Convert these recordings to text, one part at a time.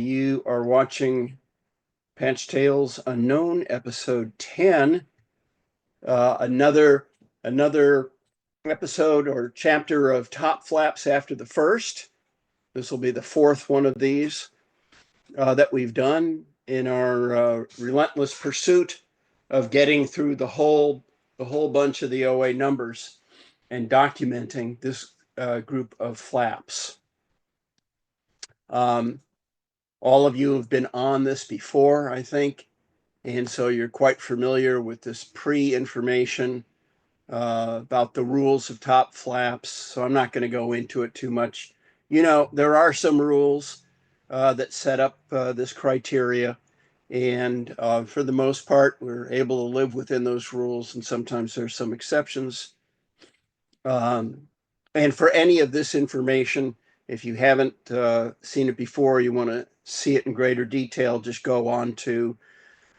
You are watching Patch Tales Unknown, episode 10. Another episode or chapter of Top Flaps After the First. This will be the fourth one of these that we've done in our relentless pursuit of getting through the whole bunch of the OA numbers and documenting this group of flaps. All of you have been on this before, I think, and so you're quite familiar with this pre-information about the rules of top flaps. So I'm not going to go into it too much. You know, there are some rules that set up this criteria, and for the most part, we're able to live within those rules, and sometimes there's some exceptions. And for any of this information, if you haven't seen it before, you want to see it in greater detail, just go on to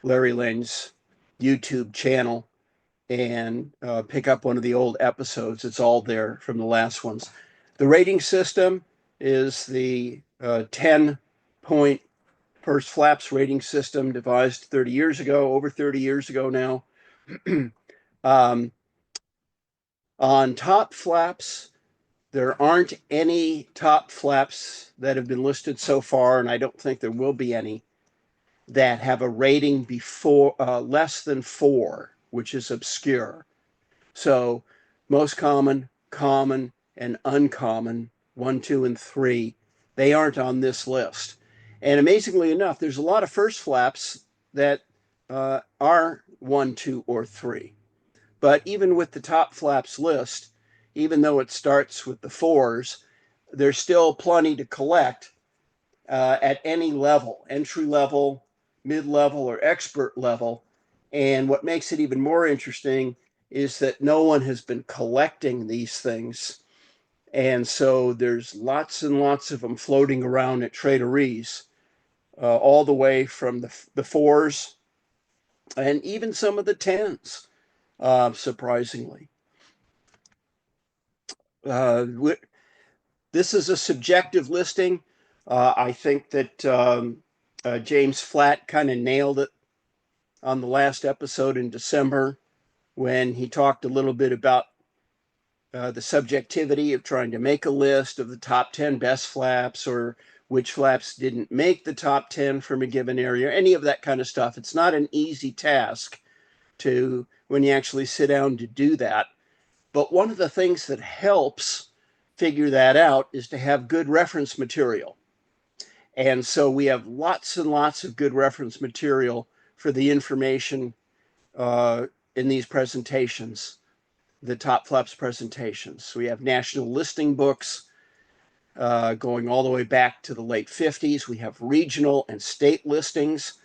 Larry Lane's YouTube channel and pick up one of the old episodes. It's all there from the last ones. The rating system is the 10-point first flaps rating system devised 30 years ago, over 30 years ago now. On top flaps, there aren't any top flaps that have been listed so far, and I don't think there will be any that have a rating before less than 4, which is obscure. So most common, common, and uncommon, 1, 2, and 3, they aren't on this list. And amazingly enough, there's a lot of first flaps that are 1, 2, or 3. But even with the top flaps list, even though it starts with the 4s, there's still plenty to collect at any level, entry level, mid-level, or expert level. And what makes it even more interesting is that no one has been collecting these things. And so there's lots and lots of them floating around at Trade-O-Rees, all the way from the 4s and even some of the 10s, surprisingly. This is a subjective listing. I think that James Flatt kind of nailed it on the last episode in December when he talked a little bit about the subjectivity of trying to make a list of the top 10 best flaps or which flaps didn't make the top 10 from a given area, any of that kind of stuff. It's not an easy task to when you actually sit down to do that. But one of the things that helps figure that out is to have good reference material. And so we have lots and lots of good reference material for the information in these presentations, the top flaps presentations. We have national listing books going all the way back to the late 50s. We have regional and state listings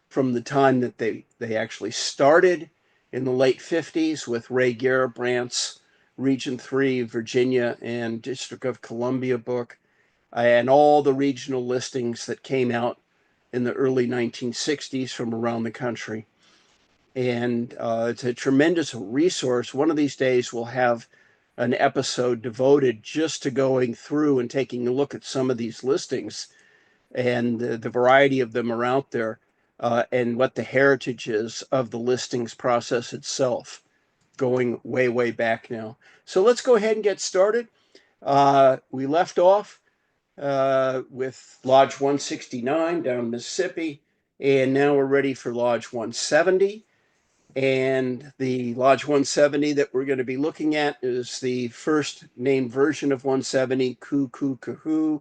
from the time that they actually started in the late 50s with Ray Garabrandt's Region 3, Virginia and District of Columbia book, and all the regional listings that came out in the early 1960s from around the country. And it's a tremendous resource. One of these days we'll have an episode devoted just to going through and taking a look at some of these listings and the variety of them are out there, and what the heritage is of the listings process itself, going way, way back now. So let's go ahead and get started. We left off with Lodge 169 down Mississippi, and now we're ready for Lodge 170. And the Lodge 170 that we're going to be looking at is the first named version of 170, Coo-Coo-Cahoo,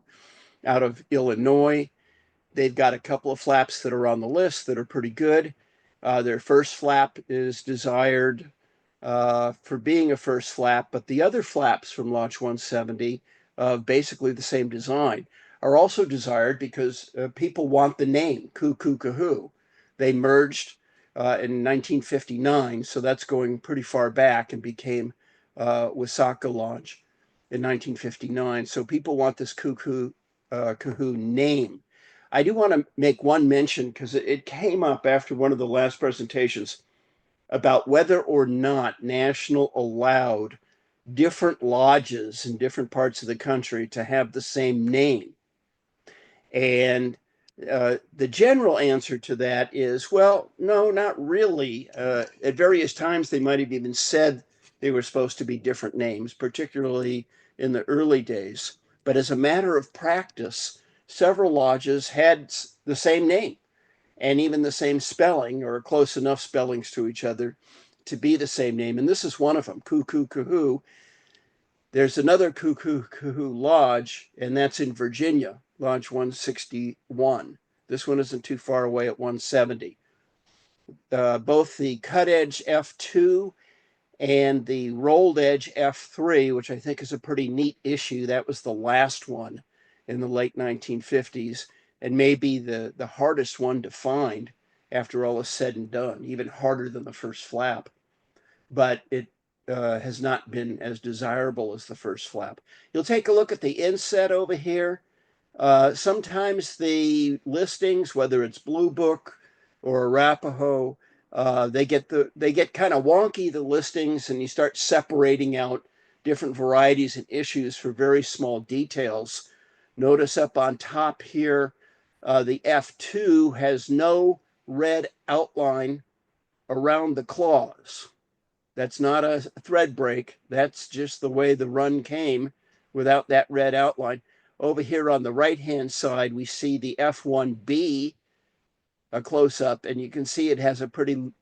out of Illinois. They've got a couple of flaps that are on the list that are pretty good. Their first flap is desired for being a first flap, but the other flaps from Lodge 170, basically the same design, are also desired because people want the name Coo-Coo-Cahoo. They merged in 1959, so that's going pretty far back, and became Wasaka Lodge in 1959. So people want this Coo-Coo-Cahoo name. I do want to make one mention because it came up after one of the last presentations about whether or not National allowed different lodges in different parts of the country to have the same name. And The general answer to that is, well, no, not really. At various times, they might have even said they were supposed to be different names, particularly in the early days. But as a matter of practice, several lodges had the same name and even the same spelling or close enough spellings to each other to be the same name. And this is one of them, Cuckoo Kahoo. There's another Cuckoo Kahoo Lodge, and that's in Virginia, Lodge 161. This one isn't too far away at 170. Both the cut edge F2 and the rolled edge F3, which I think is a pretty neat issue. That was the last one in the late 1950s and maybe the hardest one to find after all is said and done, even harder than the first flap. But it has not been as desirable as the first flap. You'll take a look at the inset over here. Sometimes the listings, whether it's Blue Book or Arapahoe, they get kind of wonky, the listings, and you start separating out different varieties and issues for very small details. Notice up on top here, the F2 has no red outline around the claws. That's not a thread break. That's just the way the run came without that red outline. Over here on the right-hand side, we see the F1B, a close-up, and you can see it has a pretty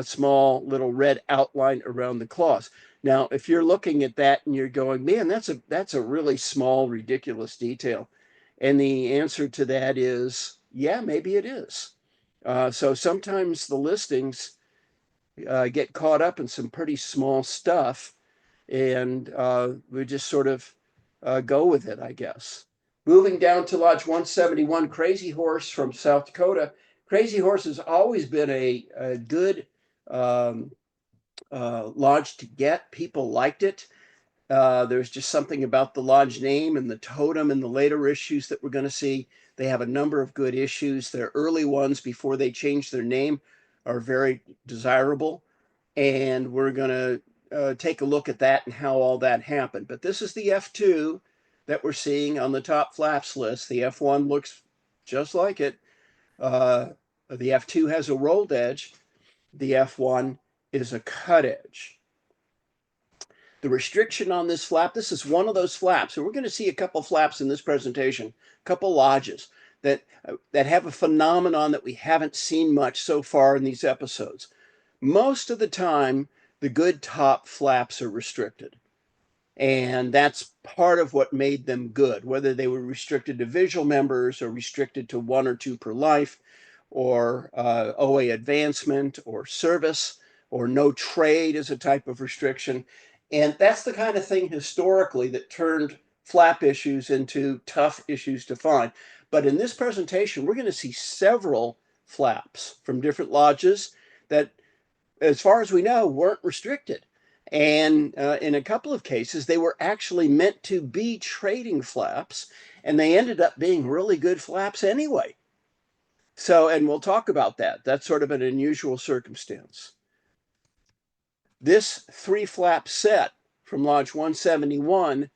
small little red outline around the claws. Now, if you're looking at that and you're going, man, that's a really small, ridiculous detail. And the answer to that is, yeah, maybe it is. So sometimes the listings get caught up in some pretty small stuff, and we just sort of go with it, I guess. Moving down to Lodge 171, Crazy Horse from South Dakota. Crazy Horse has always been a good lodge to get. People liked it. There's just something about the lodge name and the totem and the later issues that we're going to see. They have a number of good issues. Their early ones, before they changed their name, are very desirable. And we're going to take a look at that and how all that happened. But this is the F2 that we're seeing on the top flaps list. The F1 looks just like it. The F2 has a rolled edge. The F1 is a cut edge. The restriction on this flap, this is one of those flaps, and we're going to see a couple flaps in this presentation, a couple lodges that have a phenomenon that we haven't seen much so far in these episodes. Most of the time, the good top flaps are restricted. And that's part of what made them good, whether they were restricted to visual members or restricted to one or two per life, or OA advancement or service, or no trade as a type of restriction. And that's the kind of thing historically that turned flap issues into tough issues to find. But in this presentation, we're going to see several flaps from different lodges that, as far as we know, weren't restricted. And in a couple of cases, they were actually meant to be trading flaps, and they ended up being really good flaps anyway. So, and we'll talk about that. That's sort of an unusual circumstance. This three flap set from Lodge 171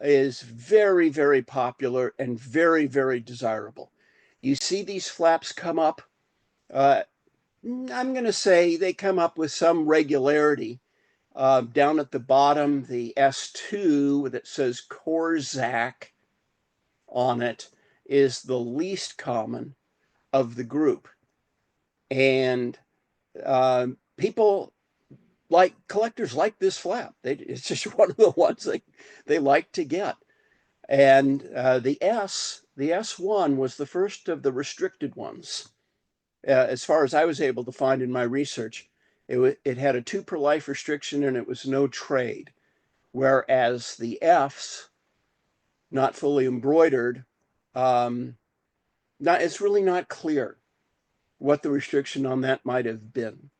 is very, very popular and very, very desirable. You see these flaps come up. I'm going to say they come up with some regularity. Down at the bottom, the S2 that says Korzak on it is the least common of the group. And collectors like this flap. It's just one of the ones they like to get. And the S1 was the first of the restricted ones. As far as I was able to find in my research, it had a 2 per life restriction and it was no trade. Whereas the Fs, not fully embroidered, it's really not clear what the restriction on that might have been.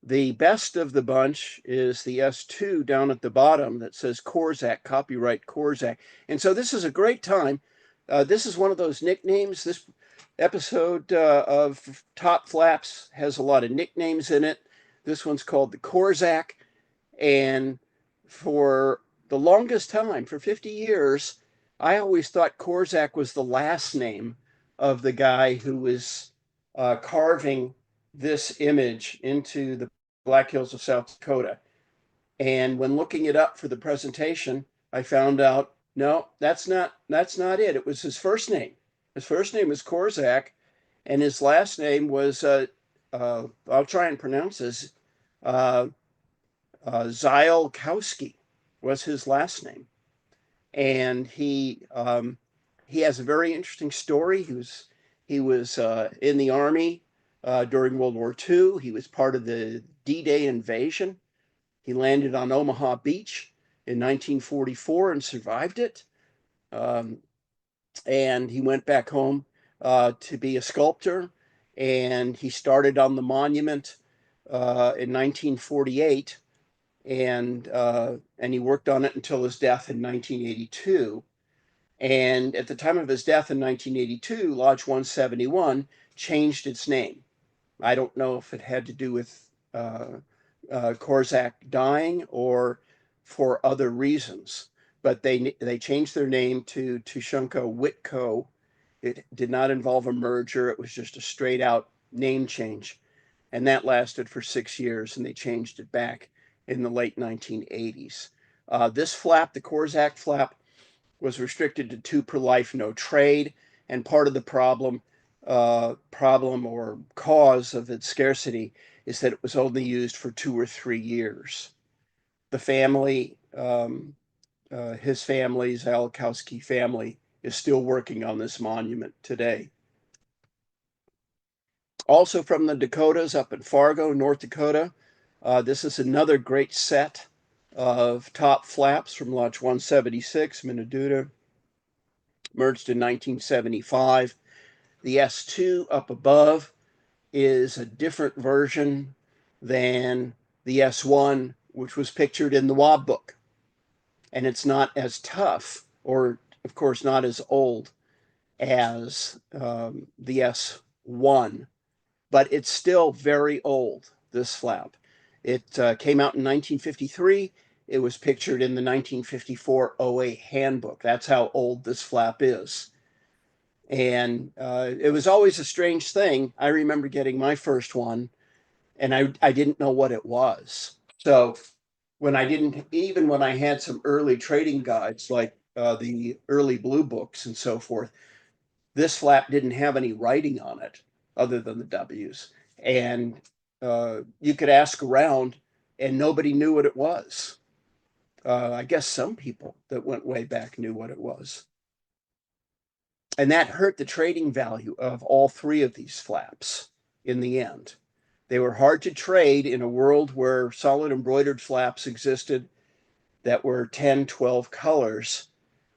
The best of the bunch is the S2 down at the bottom that says Korzak, copyright Korzak. And so this is a great time. This is one of those nicknames. This episode of Top Flaps has a lot of nicknames in it. This one's called the Korzak. And for the longest time, for 50 years, I always thought Korzak was the last name of the guy who was carving this image into the Black Hills of South Dakota. And when looking it up for the presentation, I found out no, that's not it. It was his first name. His first name was Korzak, and his last name was I'll try and pronounce this. Uh, Ziolkowski was his last name, and he has a very interesting story. He was in the army during World War II. He was part of the D-Day invasion. He landed on Omaha Beach in 1944 and survived it. Um, and he went back home to be a sculptor. And he started on the monument in 1948, and he worked on it until his death in 1982. And at the time of his death in 1982, Lodge 171 changed its name. I don't know if it had to do with Korzak dying or for other reasons, but they changed their name to Tushunka Whitco. It did not involve a merger. It was just a straight out name change. And that lasted for 6 years, and they changed it back in the late 1980s. This flap, the Korzak flap, was restricted to two per life, no trade, and part of the problem or cause of its scarcity is that it was only used for 2 or 3 years. The family, his family, Zalakowski family, is still working on this monument today. Also from the Dakotas up in Fargo, North Dakota, this is another great set of top flaps from Lodge 176, Minnedoota, merged in 1975. The S2 up above is a different version than the S1, which was pictured in the WOB book. And it's not as tough, or of course not as old as the S1, but it's still very old, this flap. It came out in 1953. It was pictured in the 1954 OA handbook. That's how old this flap is. And it was always a strange thing. I remember getting my first one, and I didn't know what it was. So even when I had some early trading guides, like the early blue books and so forth, this flap didn't have any writing on it other than the W's. And you could ask around, and nobody knew what it was. I guess some people that went way back knew what it was. And that hurt the trading value of all three of these flaps in the end. They were hard to trade in a world where solid embroidered flaps existed that were 10, 12 colors.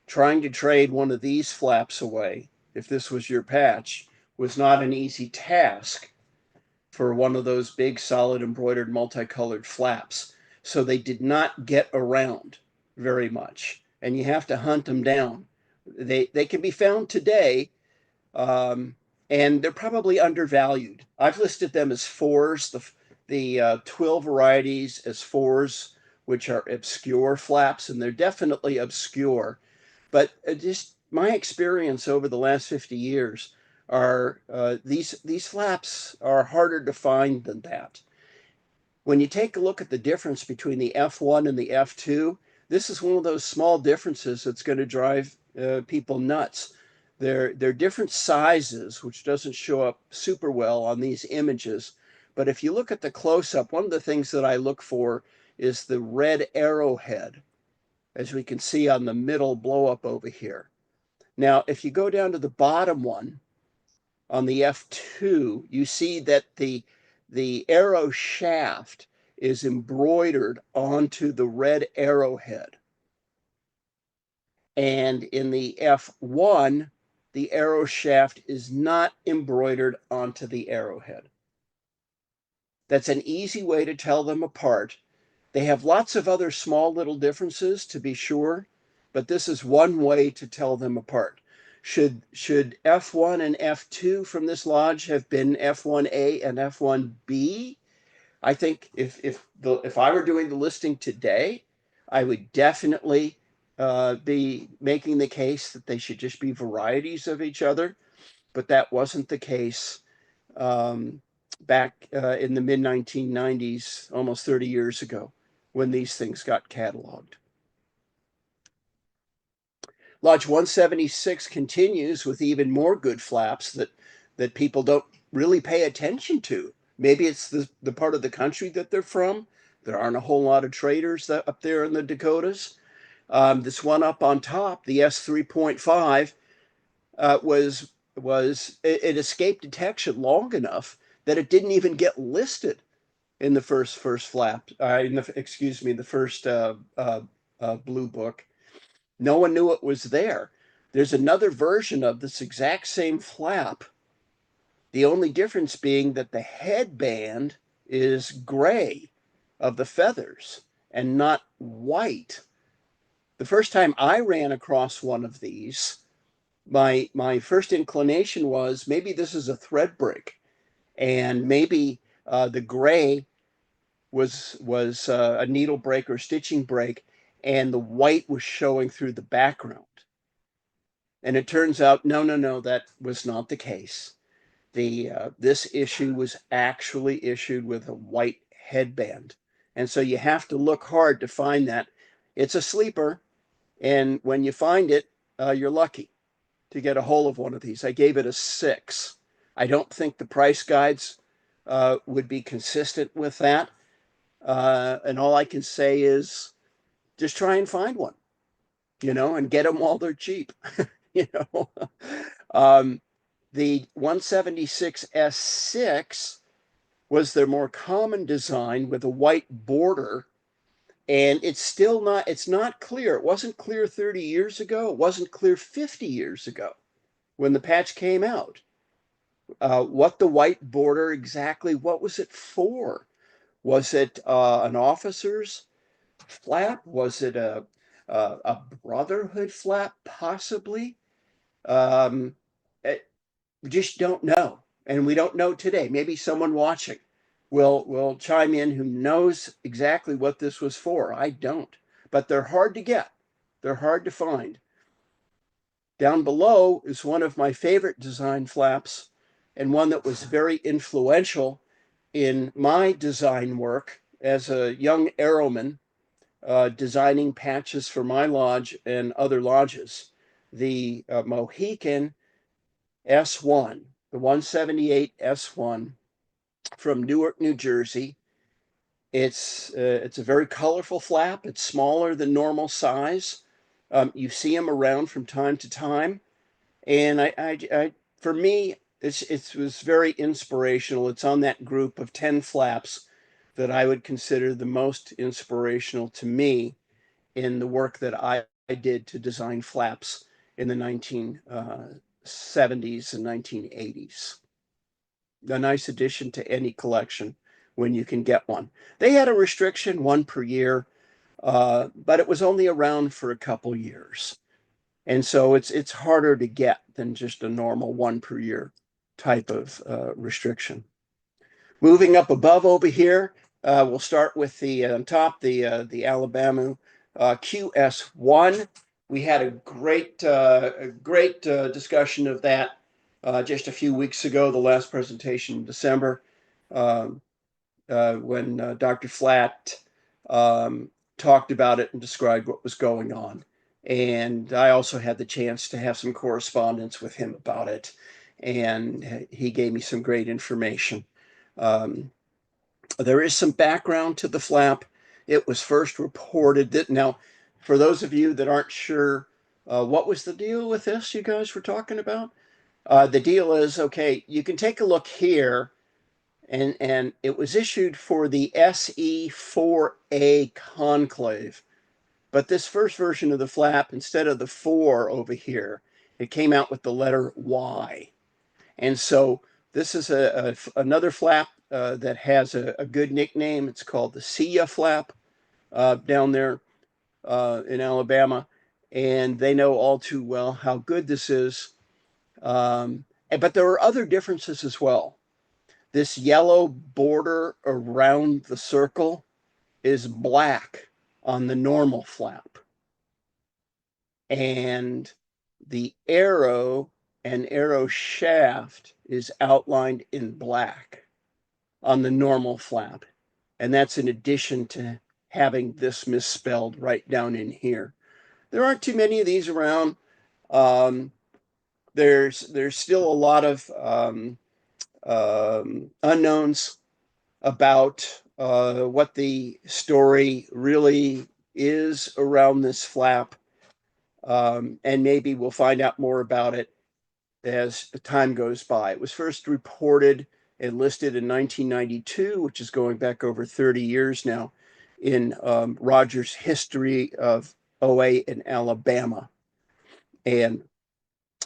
Trying to trade one of these flaps away, if this was your patch, was not an easy task for one of those big solid embroidered multicolored flaps. So they did not get around very much, and you have to hunt them down. They can be found today, and they're probably undervalued. I've listed them as fours, the twill varieties as fours, which are obscure flaps, and they're definitely obscure. But just my experience over the last 50 years are these flaps are harder to find than that. When you take a look at the difference between the F1 and the F2, this is one of those small differences that's going to drive people nuts. They're different sizes, which doesn't show up super well on these images. But if you look at the close-up, one of the things that I look for is the red arrowhead, as we can see on the middle blow-up over here. Now, if you go down to the bottom one, on the F2, you see that the arrow shaft is embroidered onto the red arrowhead. And in the F1, the arrow shaft is not embroidered onto the arrowhead. That's an easy way to tell them apart. They have lots of other small little differences, to be sure, but this is one way to tell them apart. Should F1 and F2 from this lodge have been F1A and F1B? I think if I were doing the listing today, I would definitely be making the case that they should just be varieties of each other, but that wasn't the case um, back in the mid 1990s, almost 30 years ago, when these things got cataloged. Lodge 176 continues with even more good flaps that people don't really pay attention to. Maybe it's the part of the country that they're from. There aren't a whole lot of traders up there in the Dakotas. This one up on top, the S3.5, it escaped detection long enough that it didn't even get listed in the first flap. The first blue book. No one knew it was there. There's another version of this exact same flap. The only difference being that the headband is gray of the feathers and not white. The first time I ran across one of these, my first inclination was maybe this is a thread break, and maybe the gray was a needle break or stitching break, and the white was showing through the background. And it turns out, no, that was not the case. This issue was actually issued with a white headband, and so you have to look hard to find that. It's a sleeper, and when you find it, you're lucky to get a hold of one of these. I gave it a 6. I don't think the price guides would be consistent with that, and all I can say is just try and find one, and get them while they're cheap, you know. um, the 176S6 was their more common design with a white border, and it's not clear. It wasn't clear 30 years ago. It wasn't clear 50 years ago when the patch came out. What the white border exactly, what was it for? Was it an officer's flap? Was it a brotherhood flap, possibly? Um, we just don't know, and we don't know today. Maybe someone watching will chime in who knows exactly what this was for. I don't, but they're hard to get. They're hard to find. Down below is one of my favorite design flaps, and one that was very influential in my design work as a young aeroman, designing patches for my lodge and other lodges. The Mohican S1, the 178 S1 from Newark, New Jersey. It's a very colorful flap. It's smaller than normal size. You see them around from time to time, and for me, it was very inspirational. It's on that group of 10 flaps that I would consider the most inspirational to me in the work that I did to design flaps in the 1970s and 1980s. A nice addition to any collection when you can get one. They had a restriction, one per year, but it was only around for a couple years. And so it's harder to get than just a normal one per year type of restriction. Moving up above over here, we'll start with the on top, the Alabama QS1. We had a great discussion of that just a few weeks ago, the last presentation in December, um, when Dr. Flatt um, talked about it and described what was going on. And I also had the chance to have some correspondence with him about it, and he gave me some great information. Um, there is some background to the flap. It was first reported that now, for those of you that aren't sure, what was the deal with this you guys were talking about? The deal is, okay, you can take a look here, and it was issued for the SE4A conclave. But this first version of the flap, instead of the 4 over here, it came out with the letter Y. And so this is another flap that has a good nickname. It's called the SIA flap down there in Alabama. And they know all too well how good this is. But there are other differences as well. This yellow border around the circle is black on the normal flap. and the arrow and arrow shaft is outlined in black on the normal flap. And that's in addition to having this misspelled right down in here. There aren't too many of these around. Um, there's still a lot of unknowns about what the story really is around this flap. And maybe we'll find out more about it as time goes by. It was first reported and listed in 1992, which is going back over 30 years now, in Rogers' History of OA in Alabama. And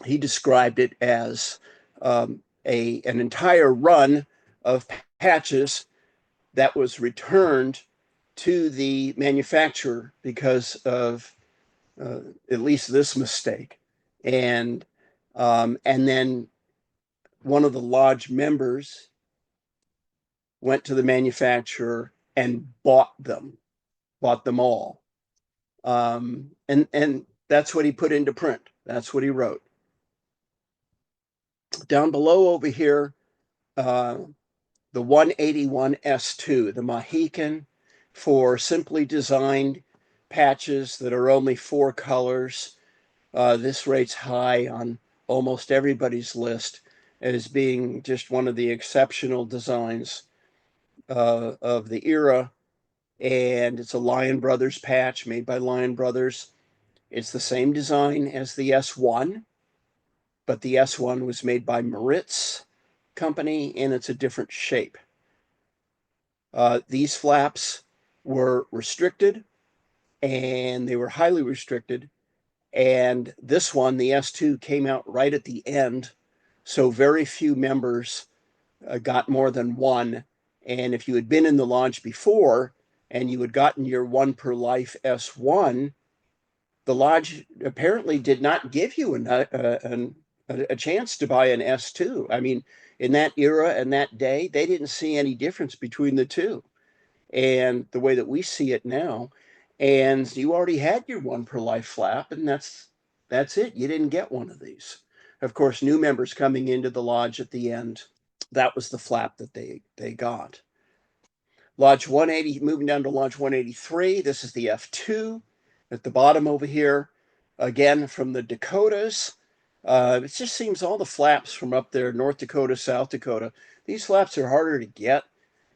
he described it as an entire run of patches that was returned to the manufacturer because of at least this mistake. And then one of the lodge members went to the manufacturer and bought them all. And that's what he put into print. That's what he wrote. Down below over here, the 181S2, the Mohican, for simply designed patches that are only 4 colors. This rates high on almost everybody's list as being just one of the exceptional designs of the era. And it's a Lion Brothers patch made by Lion Brothers. It's the same design as the S1, but the S1 was made by Maritz Company, and it's a different shape. These flaps were restricted, and they were highly restricted. And this one, the S2, came out right at the end, so very few members got more than one. And if you had been in the lodge before and you had gotten your 1 per life S1, the lodge apparently did not give you a chance to buy an S2. I mean, in that era and that day, they didn't see any difference between the two. And the way that we see it now, and you already had your 1 per life flap, and that's it. You didn't get one of these. Of course, new members coming into the lodge at the end, that was the flap that they got. Lodge 180, moving down to Lodge 183. This is the F2 at the bottom over here. Again, from the Dakotas. It just seems all the flaps from up there, North Dakota, South Dakota, these flaps are harder to get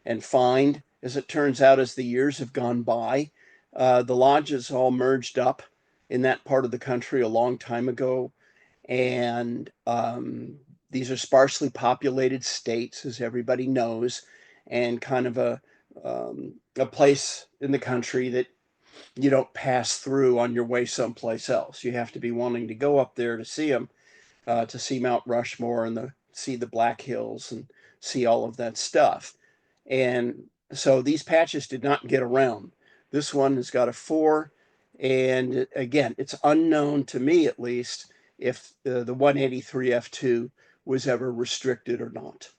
and find, as it turns out, as the years have gone by. The lodges all merged up in that part of the country a long time ago. And these are sparsely populated states, as everybody knows, and kind of a place in the country that you don't pass through on your way someplace else. You have to be wanting to go up there to see them, to see Mount Rushmore and see the Black Hills and see all of that stuff. And so these patches did not get around. This one has got a 4. And again, it's unknown to me, at least, if the 183 F2 was ever restricted or not.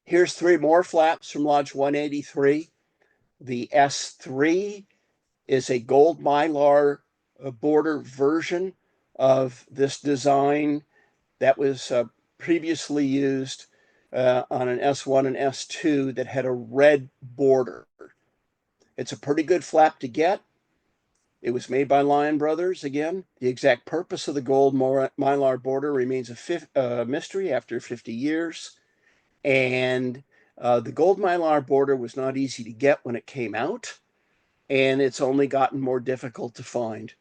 Here's 3 more flaps from Lodge 183. The S3 is a gold mylar border version of this design that was previously used on an S1 and S2 that had a red border. It's a pretty good flap to get. It was made by Lion Brothers. Again, the exact purpose of the gold mylar border remains a mystery after 50 years. And the gold mylar border was not easy to get when it came out, and it's only gotten more difficult to find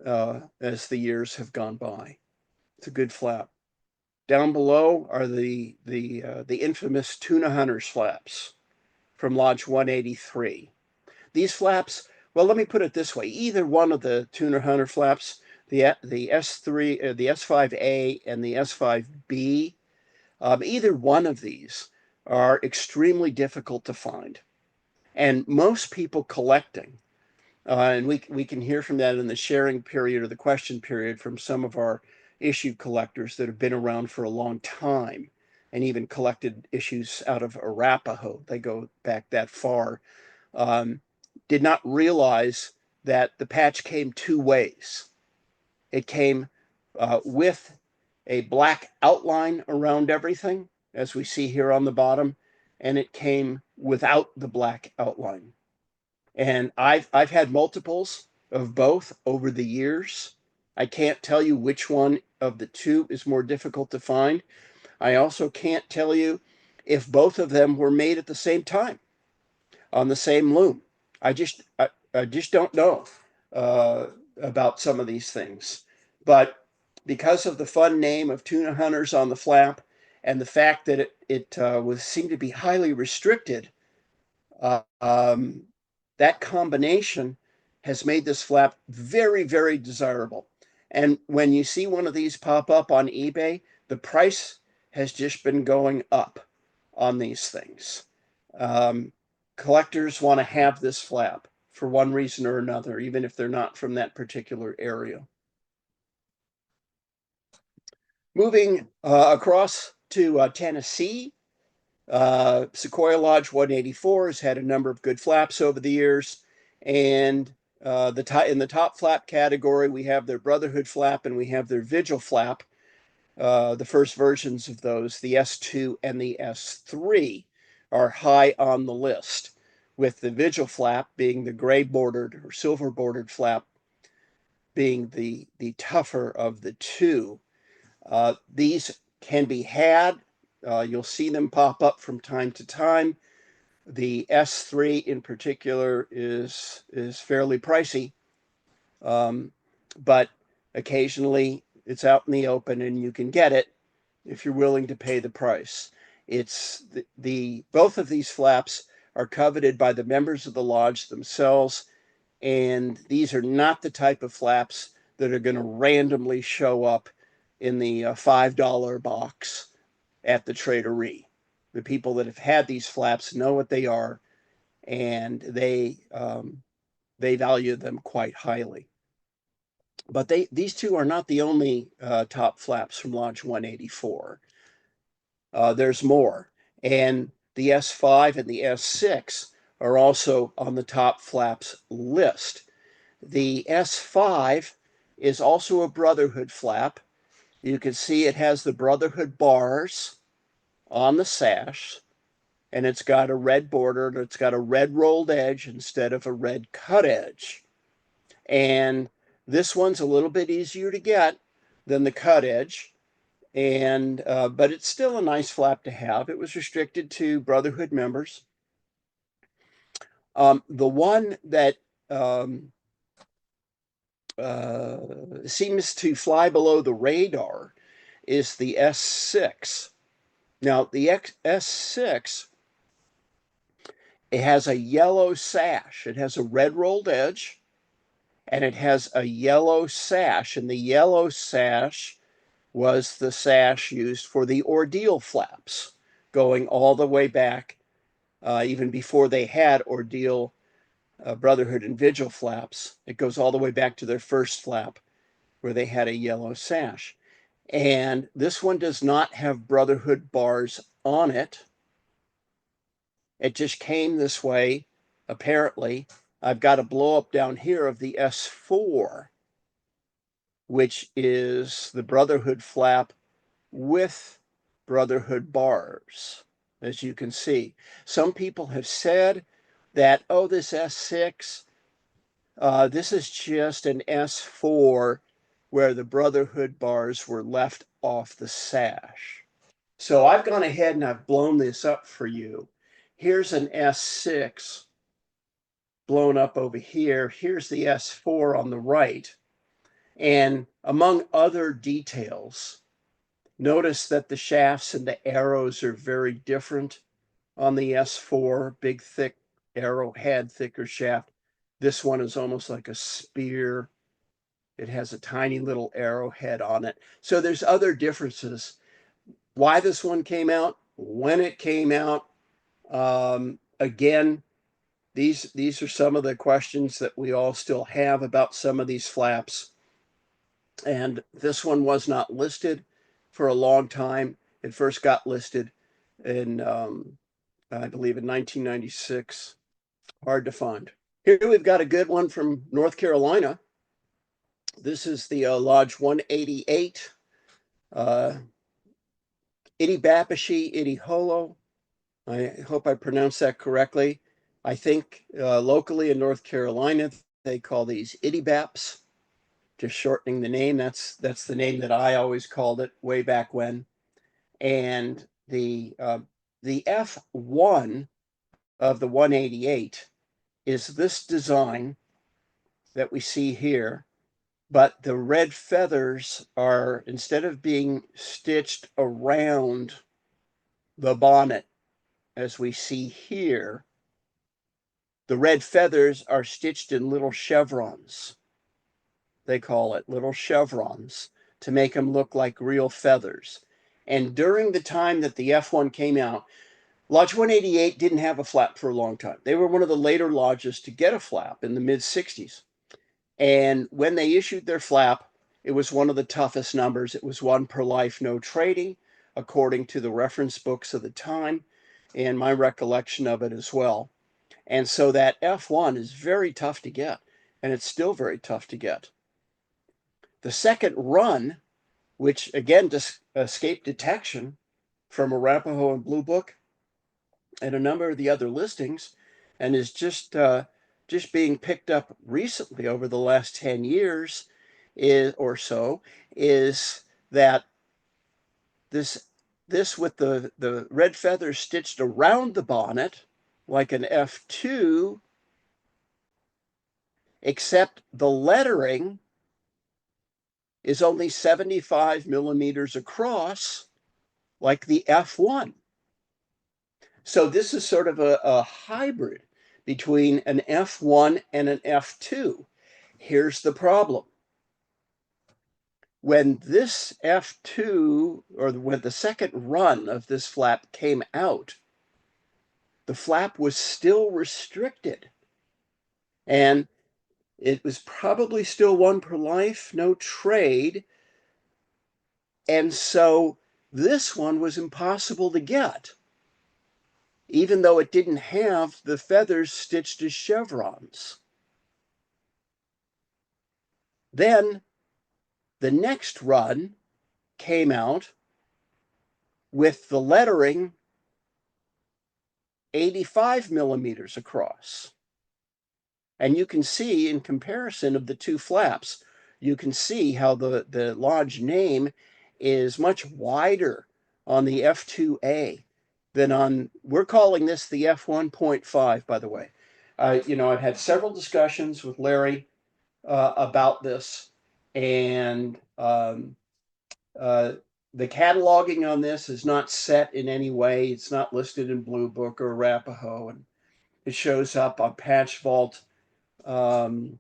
as the years have gone by. It's a good flap. Down below are the infamous Tuna Hunters flaps from Lodge 183. These flaps, well, let me put it this way: either one of the Tuna Hunter flaps, the S3, the S5A, and the S5B, either one of these are extremely difficult to find, and most people collecting. And we can hear from that in the sharing period or the question period from some of our issue collectors that have been around for a long time and even collected issues out of Arapahoe. They go back that far. Did not realize that the patch came two ways. It came with a black outline around everything, as we see here on the bottom, and it came without the black outline. And I've had multiples of both over the years. I can't tell you which one of the two is more difficult to find. I also can't tell you if both of them were made at the same time on the same loom. I just don't know about some of these things. But because of the fun name of tuna hunters on the flap and the fact that it was seemed to be highly restricted, uh, um, that combination has made this flap very, very desirable. And when you see one of these pop up on eBay, the price has just been going up on these things. Um, Collectors want to have this flap for one reason or another, even if they're not from that particular area. Moving across to Tennessee, Sequoia Lodge 184 has had a number of good flaps over the years. And in the top flap category, we have their Brotherhood flap and we have their Vigil flap. The first versions of those, the S2 and the S3, are high on the list, with the Vigil flap being the gray bordered or silver bordered flap being the tougher of the two. These can be had. You'll see them pop up from time to time. The S3 in particular is fairly pricey, but occasionally it's out in the open and you can get it if you're willing to pay the price. It's the both of these flaps are coveted by the members of the lodge themselves, and these are not the type of flaps that are going to randomly show up in the $5 box at the Trade-O-Ree. The people that have had these flaps know what they are, and they value them quite highly. But these two are not the only top flaps from Lodge 184. There's more, and the S5 and the S6 are also on the top flaps list. The S5 is also a Brotherhood flap. You can see it has the Brotherhood bars on the sash, and it's got a red border, and it's got a red rolled edge instead of a red cut edge. And this one's a little bit easier to get than the cut edge, and but it's still a nice flap to have. It was restricted to Brotherhood members. The one that seems to fly below the radar is the S6. Now, the S6, it has a yellow sash. It has a red rolled edge, and it has a yellow sash. And the yellow sash was the sash used for the ordeal flaps, going all the way back, even before they had ordeal, Brotherhood, and Vigil flaps. It goes all the way back to their first flap, where they had a yellow sash. And this one does not have Brotherhood bars on it. It just came this way, apparently. I've got a blow up down here of the S4, which is the Brotherhood flap with Brotherhood bars, as you can see. Some people have said that, oh, this S6, this is just an S4 where the Brotherhood bars were left off the sash. So I've gone ahead and I've blown this up for you. Here's an S6 blown up over here. Here's the S4 on the right. And among other details, notice that the shafts and the arrows are very different on the S4, big, thick arrowhead, thicker shaft. This one is almost like a spear. It has a tiny little arrowhead on it. So there's other differences. Why this one came out, when it came out. Again, these are some of the questions that we all still have about some of these flaps. And this one was not listed for a long time. It first got listed in, I believe, in 1996. Hard to find. Here we've got a good one from North Carolina. This is the Lodge 188 Itibapashi Itiholo. I hope I pronounced that correctly. I think locally in North Carolina, they call these Itibaps, just shortening the name. That's the name that I always called it way back when. And the F1 of the 188 is this design that we see here, but the red feathers are, instead of being stitched around the bonnet as we see here, the red feathers are stitched in little chevrons. They call it little chevrons to make them look like real feathers. And during the time that the F1 came out, Lodge 188 didn't have a flap for a long time. They were one of the later lodges to get a flap in the mid 60s. And when they issued their flap, it was one of the toughest numbers. It was one per life, no trading, according to the reference books of the time and my recollection of it as well. And so that F1 is very tough to get, and it's still very tough to get. The second run, which again escaped detection from Arapahoe and Blue Book and a number of the other listings, and is just being picked up recently over the last 10 years or so, is that this with the red feathers stitched around the bonnet like an F2, except the lettering is only 75 millimeters across like the F1. So this is sort of a hybrid between an F1 and an F2. Here's the problem. When this F2, or when the second run of this flap came out, the flap was still restricted. And it was probably still one per life, no trade. And so this one was impossible to get, even though it didn't have the feathers stitched as chevrons. Then the next run came out with the lettering 85 millimeters across. And you can see, in comparison of the two flaps, you can see how the lodge name is much wider on the F2A than on, we're calling this the F1.5, by the way. I've had several discussions with Larry about this, and the cataloging on this is not set in any way. It's not listed in Blue Book or Arapahoe, and it shows up on Patch Vault um,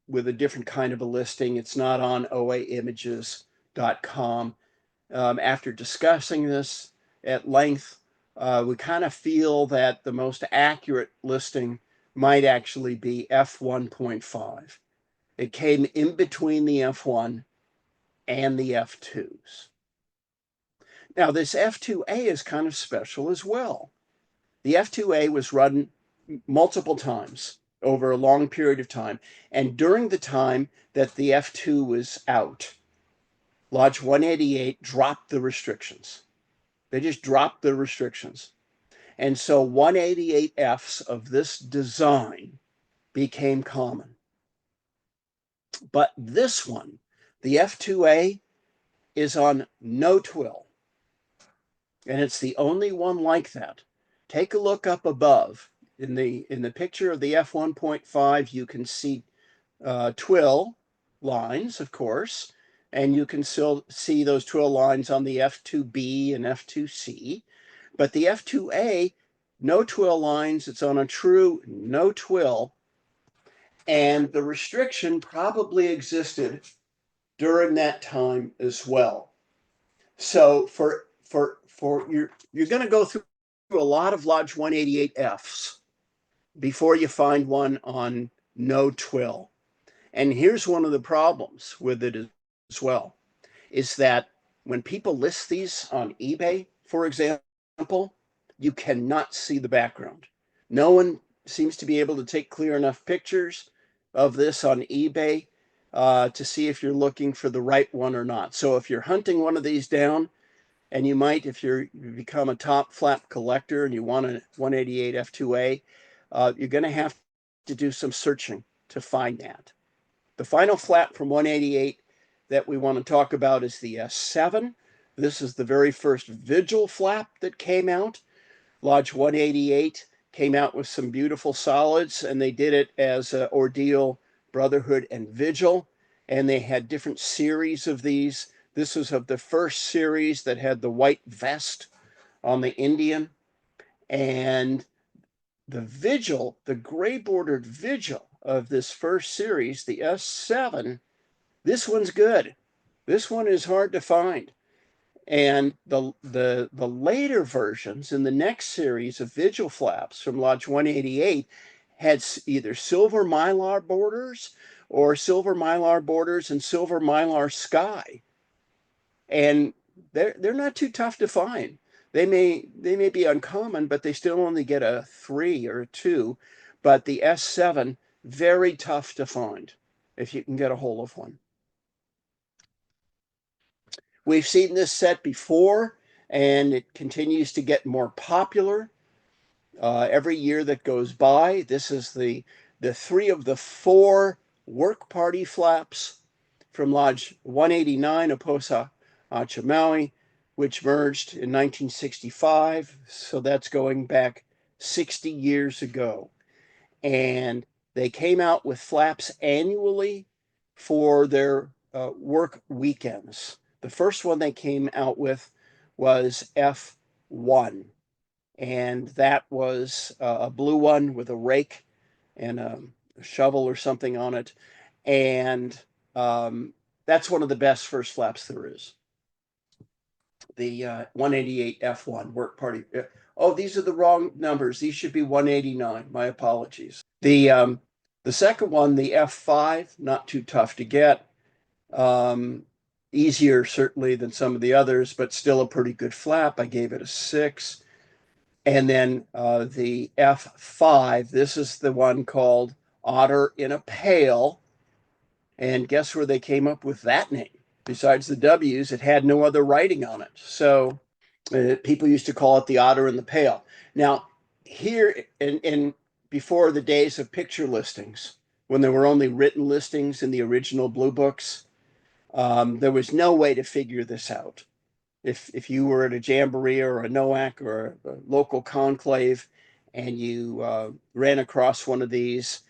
with a different kind of a listing. It's not on oaimages.com. After discussing this at length, we kind of feel that the most accurate listing might actually be F1.5. It came in between the F1 and the F2s. Now, this F2A is kind of special as well. The F2A was run multiple times over a long period of time. And during the time that the F2 was out, Lodge 188 dropped the restrictions. They just dropped the restrictions. And so 188Fs of this design became common. But this one, the F2A, is on no twill. And it's the only one like that. Take a look up above. In the picture of the F1.5, you can see twill lines, of course, and you can still see those twill lines on the F2B and F2C. But the F2A, no twill lines. It's on a true no twill. And the restriction probably existed during that time as well. So for you're going to go through a lot of Lodge 188Fs before you find one on no twill. And here's one of the problems with it as well, is that when people list these on eBay, for example, you cannot see the background. No one seems to be able to take clear enough pictures of this on eBay to see if you're looking for the right one or not. So if you're hunting one of these down, and you might, if you become a top flap collector and you want a 188 F2A, you're going to have to do some searching to find that. The final flap from 188 that we want to talk about is the S7. This is the very first Vigil flap that came out. Lodge 188 came out with some beautiful solids, and they did it as Ordeal, Brotherhood, and Vigil. And they had different series of these. This was of the first series that had the white vest on the Indian. And the Vigil, the gray bordered Vigil of this first series, the S7, this one's good. This one is hard to find. And the later versions in the next series of Vigil flaps from Lodge 188 had either silver mylar borders or silver mylar borders and silver mylar sky. And they're not too tough to find. They may be uncommon, but they still only get a 3 or a 2. But the S7, very tough to find if you can get a hold of one. We've seen this set before, and it continues to get more popular every year that goes by. This is the 3 of the 4 work party flaps from Lodge 189 Oposa Achamaui, which merged in 1965. So that's going back 60 years ago. And they came out with flaps annually for their work weekends. The first one they came out with was F1, and that was a blue one with a rake and a shovel or something on it. And that's one of the best first flaps there is. The 188 F1 work party. Oh, these are the wrong numbers. These should be 189. My apologies. The second one, the F5, not too tough to get. Easier certainly than some of the others, but still a pretty good flap. I gave it a 6. And then the F5, this is the one called Otter in a Pail. And guess where they came up with that name? Besides the W's, it had no other writing on it. So people used to call it the Otter in the Pail. Now, here in before the days of picture listings, when there were only written listings in the original blue books, there was no way to figure this out. If you were at a jamboree or a NOAC or a local conclave and you ran across one of these,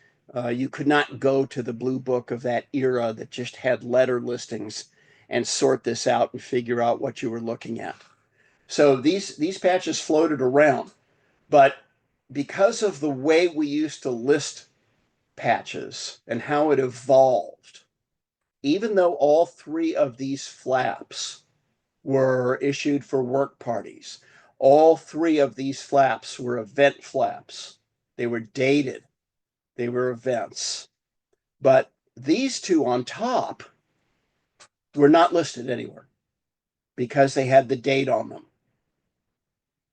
you could not go to the blue book of that era that just had letter listings and sort this out and figure out what you were looking at. So these patches floated around, but because of the way we used to list patches and how it evolved, even though all 3 of these flaps were issued for work parties, all 3 of these flaps were event flaps. They were dated. They were events. But these 2 on top were not listed anywhere because they had the date on them.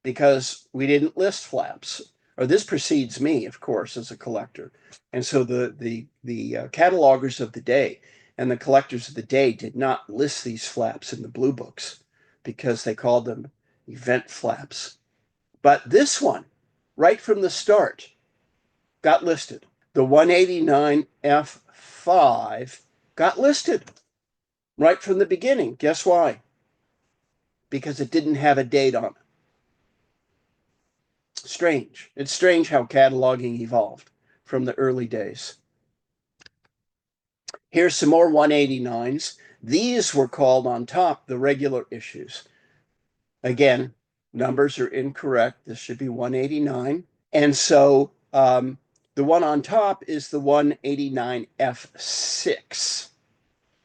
Because we didn't list flaps, or this precedes me, of course, as a collector. And so the catalogers of the day and the collectors of the day did not list these flaps in the blue books because they called them event flaps. But this one, right from the start, got listed. The 189 F5 got listed right from the beginning. Guess why? Because it didn't have a date on it. Strange. It's strange how cataloging evolved from the early days. Here's some more 189s. These were called on top the regular issues. Again, numbers are incorrect. This should be 189. And so the one on top is the 189 F6.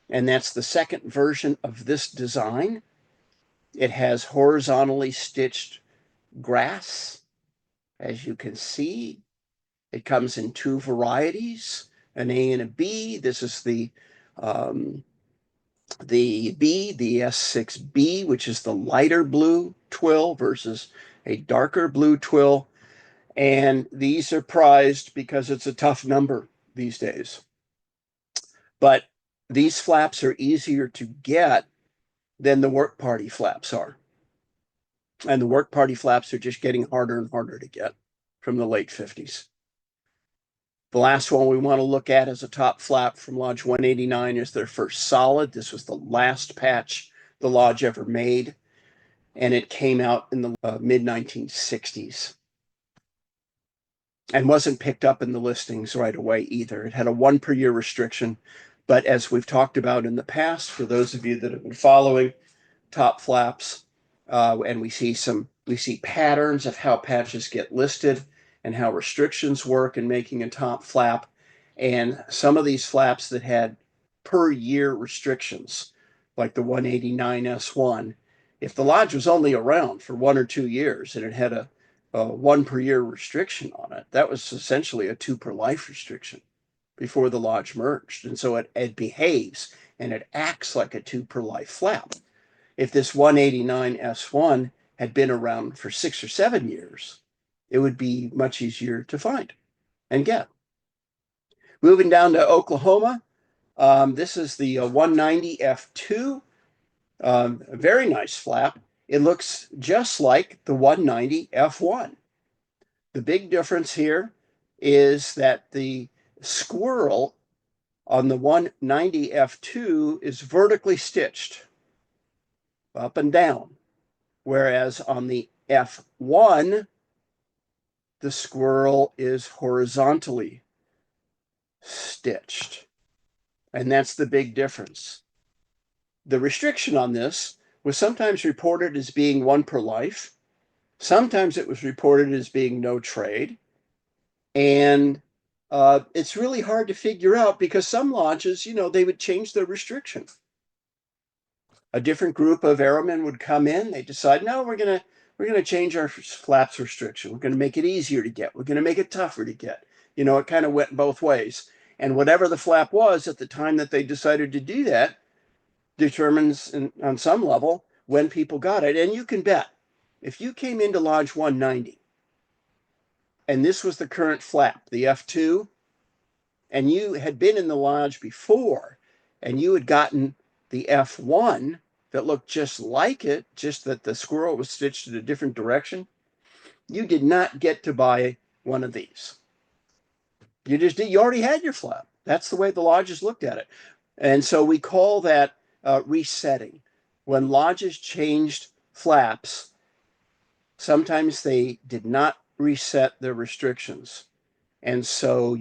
And that's the second version of this design. It has horizontally stitched grass. As you can see, it comes in 2 varieties, an A and a B. This is the B, the S6B, which is the lighter blue twill versus a darker blue twill. And these are prized because it's a tough number these days. But these flaps are easier to get than the work party flaps are. And the work party flaps are just getting harder and harder to get from the late 50s. The last one we want to look at as a top flap from Lodge 189 is their first solid. This was the last patch the Lodge ever made, and it came out in the mid 1960s and wasn't picked up in the listings right away either. It had a 1 per year restriction, but as we've talked about in the past, for those of you that have been following top flaps, and we see patterns of how patches get listed and how restrictions work in making a top flap. And some of these flaps that had per year restrictions, like the 189S1, if the Lodge was only around for 1 or 2 years and it had a 1 per year restriction on it, that was essentially a 2 per life restriction before the Lodge merged. And so it behaves and it acts like a 2 per life flap. If this 189S1 had been around for 6 or 7 years, it would be much easier to find and get. Moving down to Oklahoma, this is the 190F2, a very nice flap. It looks just like the 190F1. The big difference here is that the squirrel on the 190F2 is vertically stitched up and down, whereas on the F1, the squirrel is horizontally stitched. And that's the big difference. The restriction on this was sometimes reported as being 1 per life. Sometimes it was reported as being no trade. And it's really hard to figure out because some lodges, they would change their restriction. A different group of airmen would come in. They decide, no, we're gonna change our flaps restriction. We're gonna make it easier to get. We're gonna make it tougher to get. It kind of went both ways. And whatever the flap was at the time that they decided to do that determines on some level when people got it. And you can bet if you came into Lodge 190 and this was the current flap, the F2, and you had been in the lodge before and you had gotten the F1 that looked just like it, just that the squirrel was stitched in a different direction, you did not get to buy one of these. You just did. You already had your flap. That's the way the lodges looked at it. And so we call that resetting. When lodges changed flaps, sometimes they did not reset their restrictions. And so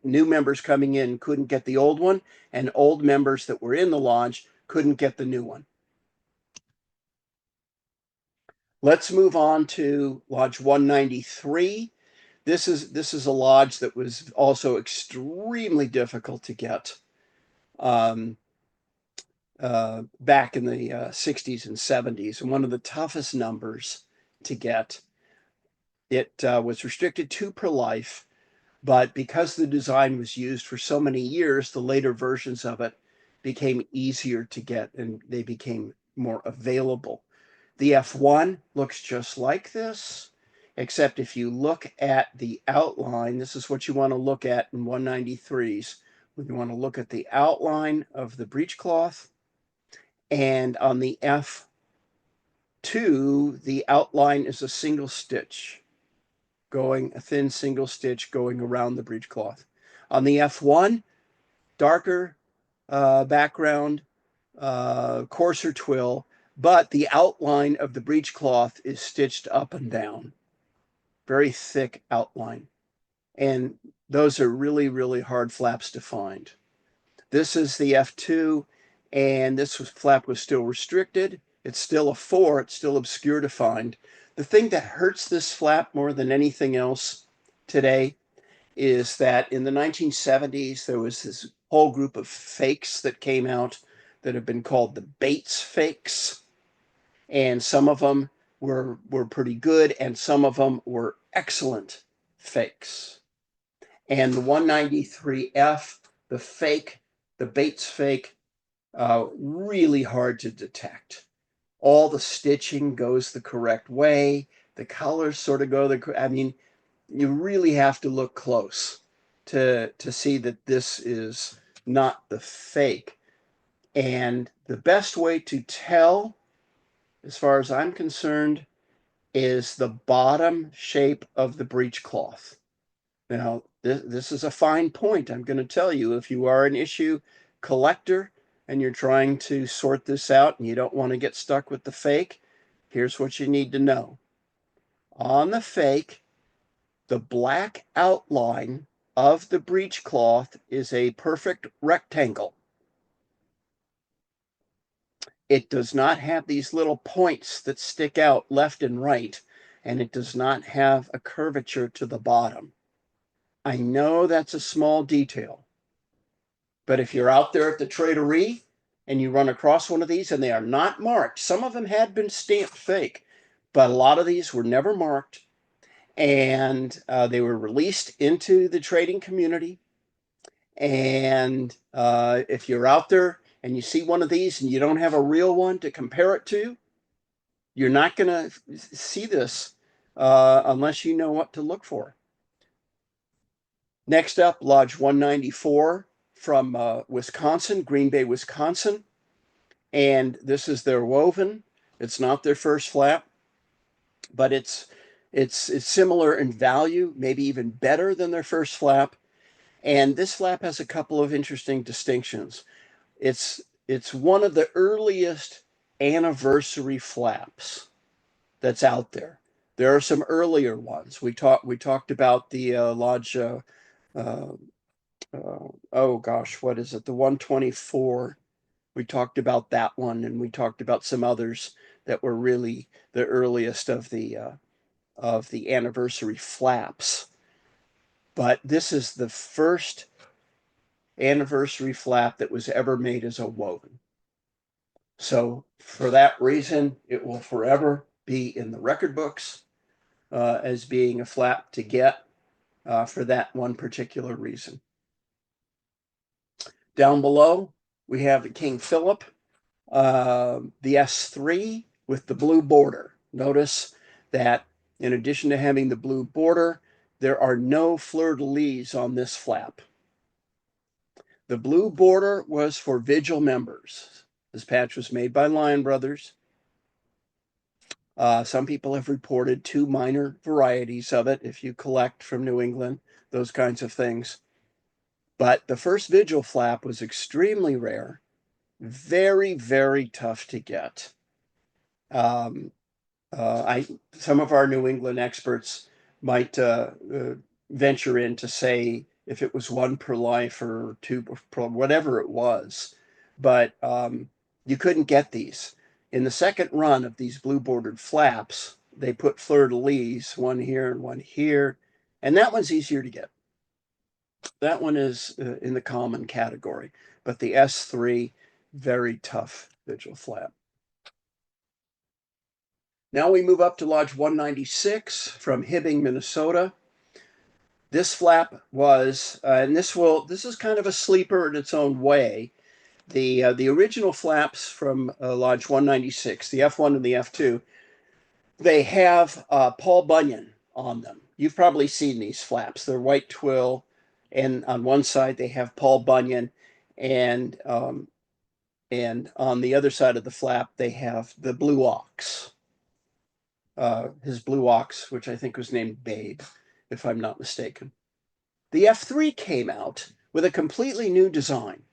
new members coming in couldn't get the old one, and old members that were in the lodge couldn't get the new one. Let's move on to Lodge 193. This is a lodge that was also extremely difficult to get back in the 60s and 70s, and one of the toughest numbers to get. It was restricted 2 per life, but because the design was used for so many years, the later versions of it became easier to get and they became more available. The F1 looks just like this, except if you look at the outline, this is what you want to look at in 193s. You want to look at the outline of the breechcloth, and on the F2, the outline is a single stitch, a thin single stitch going around the breechcloth. On the F1, darker background, coarser twill, but the outline of the breechcloth is stitched up and down. Very thick outline. And those are really, really hard flaps to find. This is the F2, and flap was still restricted. It's still a 4. It's still obscure to find. The thing that hurts this flap more than anything else today is that in the 1970s, there was this whole group of fakes that came out that have been called the Bates fakes. And some of them were pretty good, and some of them were excellent fakes. And the 193F, the Bates fake, really hard to detect. All the stitching goes the correct way. The colors sort of go you really have to look close to see that this is not the fake. And the best way to tell, as far as I'm concerned, is the bottom shape of the breechcloth. Now, this is a fine point. I'm going to tell you, if you are an issue collector and you're trying to sort this out and you don't want to get stuck with the fake, here's what you need to know. On the fake, the black outline of the breechcloth is a perfect rectangle. It does not have these little points that stick out left and right, and it does not have a curvature to the bottom. I know that's a small detail, but if you're out there at the Trade-O-Ree and you run across one of these and they are not marked, some of them had been stamped fake, but a lot of these were never marked, and they were released into the trading community. And if you're out there and you see one of these and you don't have a real one to compare it to, you're not going to see this unless you know what to look for. Next up, Lodge 194 from Wisconsin, Green Bay, Wisconsin. And this is their woven. It's not their first flap, but it's similar in value, maybe even better than their first flap. And this flap has a couple of interesting distinctions. It's one of the earliest anniversary flaps that's out there. There are some earlier ones. We talked about the Lodge. Oh gosh, what is it? The 124. We talked about that one, and we talked about some others that were really the earliest of the anniversary flaps. But this is the first anniversary flap that was ever made as a woven. So for that reason, it will forever be in the record books as being a flap to get for that one particular reason. Down below, we have the King Philip, the S3 with the blue border. Notice that in addition to having the blue border, there are no fleur-de-lis on this flap. The blue border was for Vigil members. This patch was made by Lion Brothers. Some people have reported 2 minor varieties of it if you collect from New England, those kinds of things. But the first Vigil flap was extremely rare, very, very tough to get. Some of our New England experts might venture in to say if it was 1 per life or 2 per whatever it was, but you couldn't get these. In the second run of these blue bordered flaps, they put fleur-de-lis, one here and one here, and that one's easier to get. That one is in the common category, but the S3, very tough Vigil flap. Now we move up to Lodge 196 from Hibbing, Minnesota. This flap was, and this is kind of a sleeper in its own way. The original flaps from Lodge 196, the F1 and the F2, they have Paul Bunyan on them. You've probably seen these flaps. They're white twill, and on one side they have Paul Bunyan, and on the other side of the flap they have the blue ox. His blue ox, which I think was named Babe, if I'm not mistaken. The F3 came out with a completely new design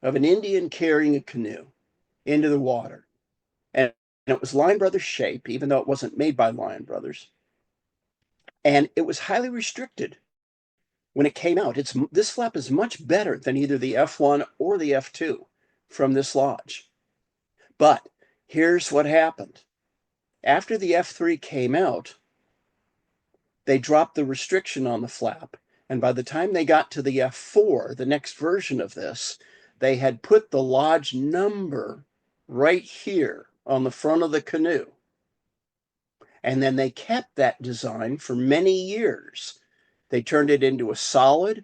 of an Indian carrying a canoe into the water. And it was Lion Brothers shape, even though it wasn't made by Lion Brothers. And it was highly restricted when it came out. This flap is much better than either the F1 or the F2 from this lodge. But here's what happened. After the F3 came out, they dropped the restriction on the flap. And by the time they got to the F4, the next version of this, they had put the lodge number right here on the front of the canoe. And then they kept that design for many years. They turned it into a solid,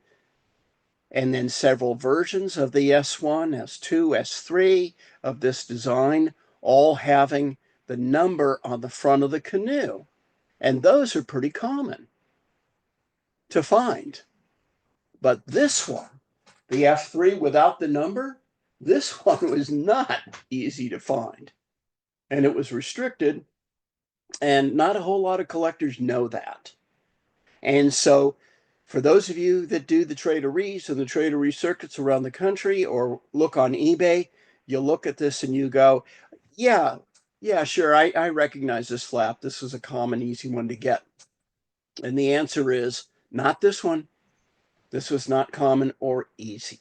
and then several versions of the S1, S2, S3 of this design, all having the number on the front of the canoe. And those are pretty common. to find. But this one, the F3 without the number, this one was not easy to find. And it was restricted, and not a whole lot of collectors know that. And so for those of you that do the Trade-O-Rees and the Trade-O-Ree circuits around the country, or look on eBay, you look at this and you go, yeah, sure, I recognize this flap. This is a common, easy one to get. And the answer is not this one. This was not common or easy.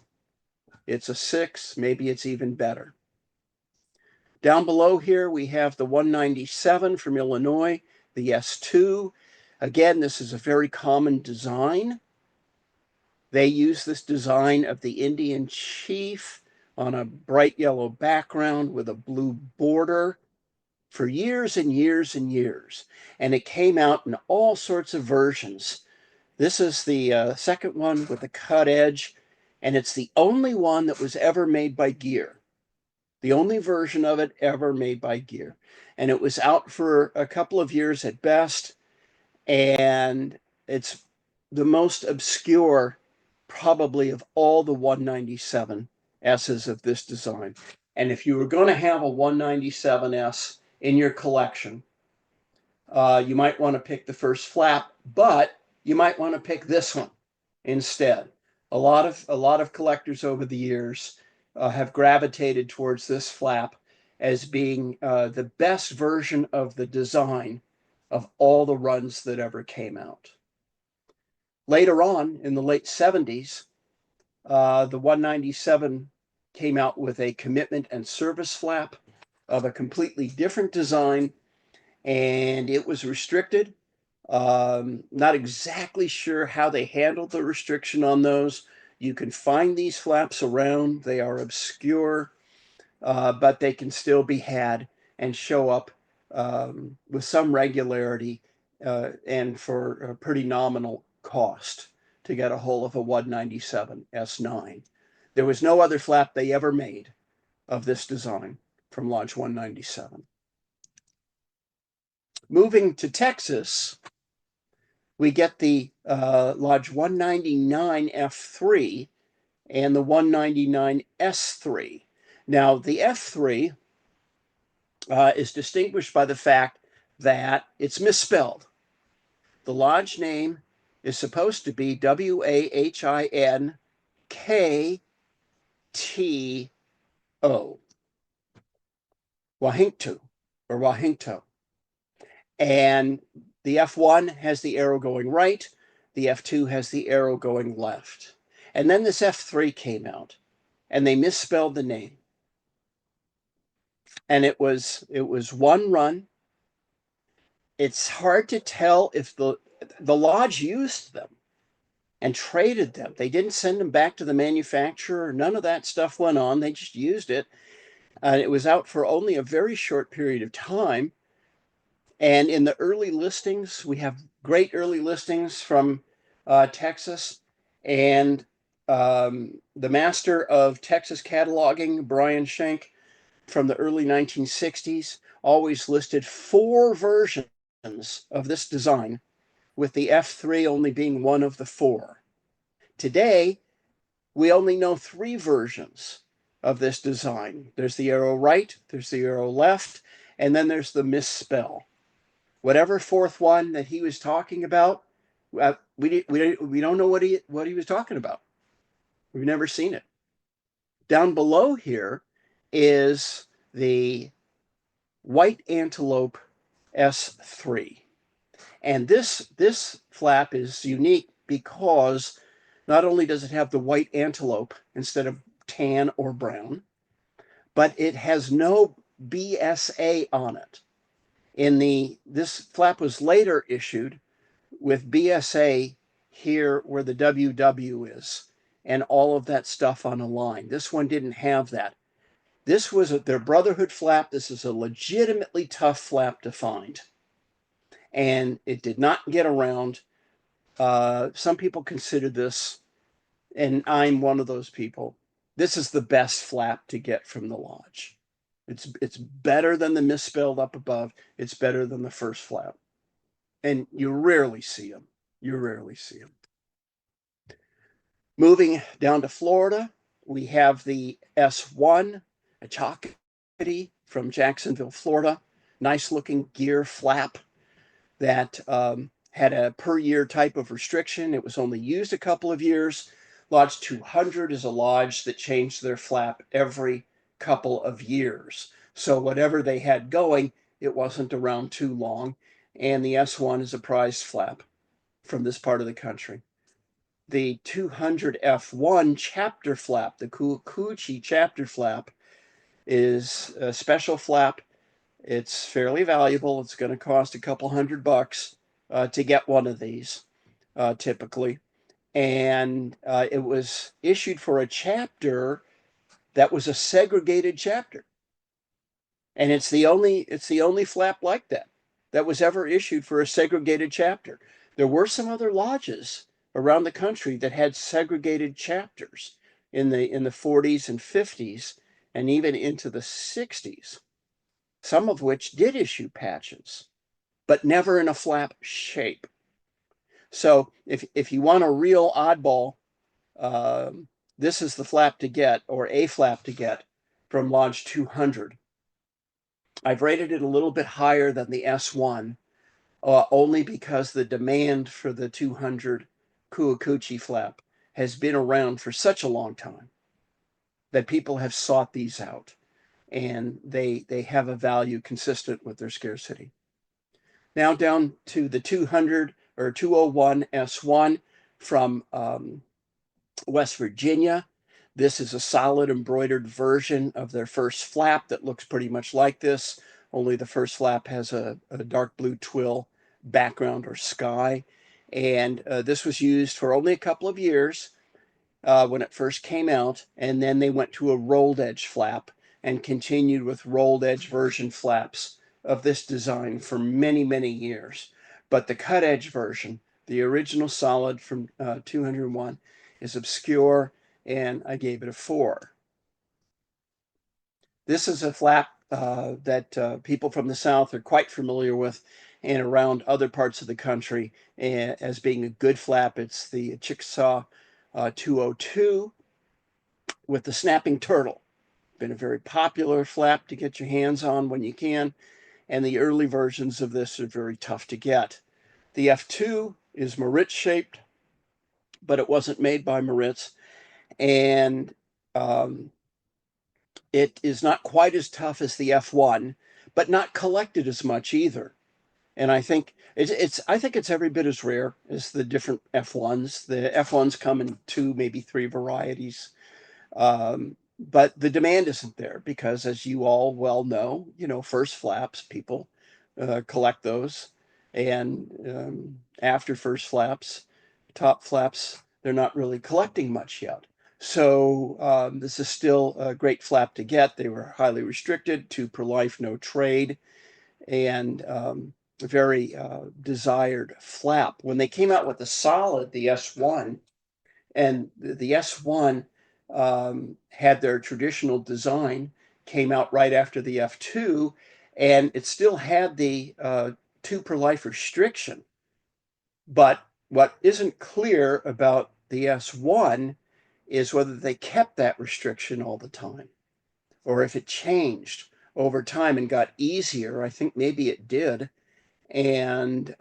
It's a 6, maybe it's even better. Down below here, we have the 197 from Illinois, the S2. Again, this is a very common design. They use this design of the Indian chief on a bright yellow background with a blue border for years and years and years. And it came out in all sorts of versions. This is the second one with the cut edge, and it's the only one that was ever made by Gear. The only version of it ever made by Gear. And it was out for a couple of years at best, and it's the most obscure probably of all the 197S's of this design. And if you were going to have a 197S in your collection, you might want to pick the first flap, but you might want to pick this one instead. A lot of collectors over the years have gravitated towards this flap as being the best version of the design of all the runs that ever came out. Later on, in the late 70s, the 197 came out with a commitment and service flap of a completely different design, and it was restricted. Not exactly sure how they handled the restriction on those. You can find these flaps around. They are obscure, but they can still be had and show up with some regularity and for a pretty nominal cost to get a hold of a 197 S9. There was no other flap they ever made of this design from Lodge 197. Moving to Texas, we get the Lodge 199 F3 and the 199 S3. Now, the F3 is distinguished by the fact that it's misspelled. The lodge name is supposed to be Wahinko, Wahinkto, or Wahinkto. And the F1 has the arrow going right, the F2 has the arrow going left. And then this F3 came out, and they misspelled the name. And it was one run. It's hard to tell if the lodge used them and traded them. They didn't send them back to the manufacturer. None of that stuff went on. They just used it. It was out for only a very short period of time. And in the early listings, we have great early listings from Texas. And the master of Texas cataloging, Brian Schenk, from the early 1960s, always listed 4 versions of this design, with the F3 only being one of the 4. Today, we only know 3 versions of this design. There's the arrow right, there's the arrow left, and then there's the misspell. Whatever 4th one that he was talking about, we don't know what he was talking about. We've never seen it. Down below here is the White Antelope S3. And this flap is unique because not only does it have the white antelope instead of tan or brown, but it has no BSA on it. This flap was later issued with BSA here where the WW is and all of that stuff on a line. This one didn't have that. This was their Brotherhood flap. This is a legitimately tough flap to find. And it did not get around. Some people consider this, and I'm one of those people, this is the best flap to get from the lodge. It's better than the misspelled up above. It's better than the first flap. And you rarely see them. You rarely see them. Moving down to Florida, we have the S1, a Chockety from Jacksonville, Florida. Nice looking gear flap that had a per year type of restriction. It was only used a couple of years. Lodge 200 is a lodge that changed their flap every couple of years. So whatever they had going, it wasn't around too long. And the S1 is a prized flap from this part of the country. The 200 F1 chapter flap, the Kikuchi chapter flap, is a special flap. It's fairly valuable. It's going to cost a couple $100 to get one of these, typically. And it was issued for a chapter that was a segregated chapter, and it's the only flap like that was ever issued for a segregated chapter. There were some other lodges around the country that had segregated chapters in the 40s and 50s and even into the 60s, some of which did issue patches, but never in a flap shape. So if you want a real oddball, this is the flap to get, or a flap to get, from Lodge 200. I've rated it a little bit higher than the S1, only because the demand for the 200 Kikuchi flap has been around for such a long time that people have sought these out, and they have a value consistent with their scarcity. Now down to the 200 or 201 S1 from West Virginia. This is a solid embroidered version of their first flap that looks pretty much like this, only the first flap has a dark blue twill background or sky. And this was used for only a couple of years when it first came out, and then they went to a rolled edge flap and continued with rolled edge version flaps of this design for many, many years. But the cut edge version, the original solid from 201, is obscure, and I gave it a 4. This is a flap that people from the South are quite familiar with, and around other parts of the country as being a good flap. It's the Chickasaw 202 with the snapping turtle. Been a very popular flap to get your hands on when you can, and the early versions of this are very tough to get. The F2 is Maritz shaped, but it wasn't made by Maritz, and it is not quite as tough as the F1, but not collected as much either. And I think it's every bit as rare as the different F1s. The F1s come in 2, maybe 3 varieties. But the demand isn't there because, as you all well know, first flaps, people collect those. And after first flaps, top flaps, they're not really collecting much yet. So this is still a great flap to get. They were highly restricted, 2 per life, no trade, and a very desired flap. When they came out with the solid, the S1, and the S1 had their traditional design, came out right after the F2, and it still had the 2 per life restriction. But what isn't clear about the S1 is whether they kept that restriction all the time or if it changed over time and got easier. I think maybe it did. And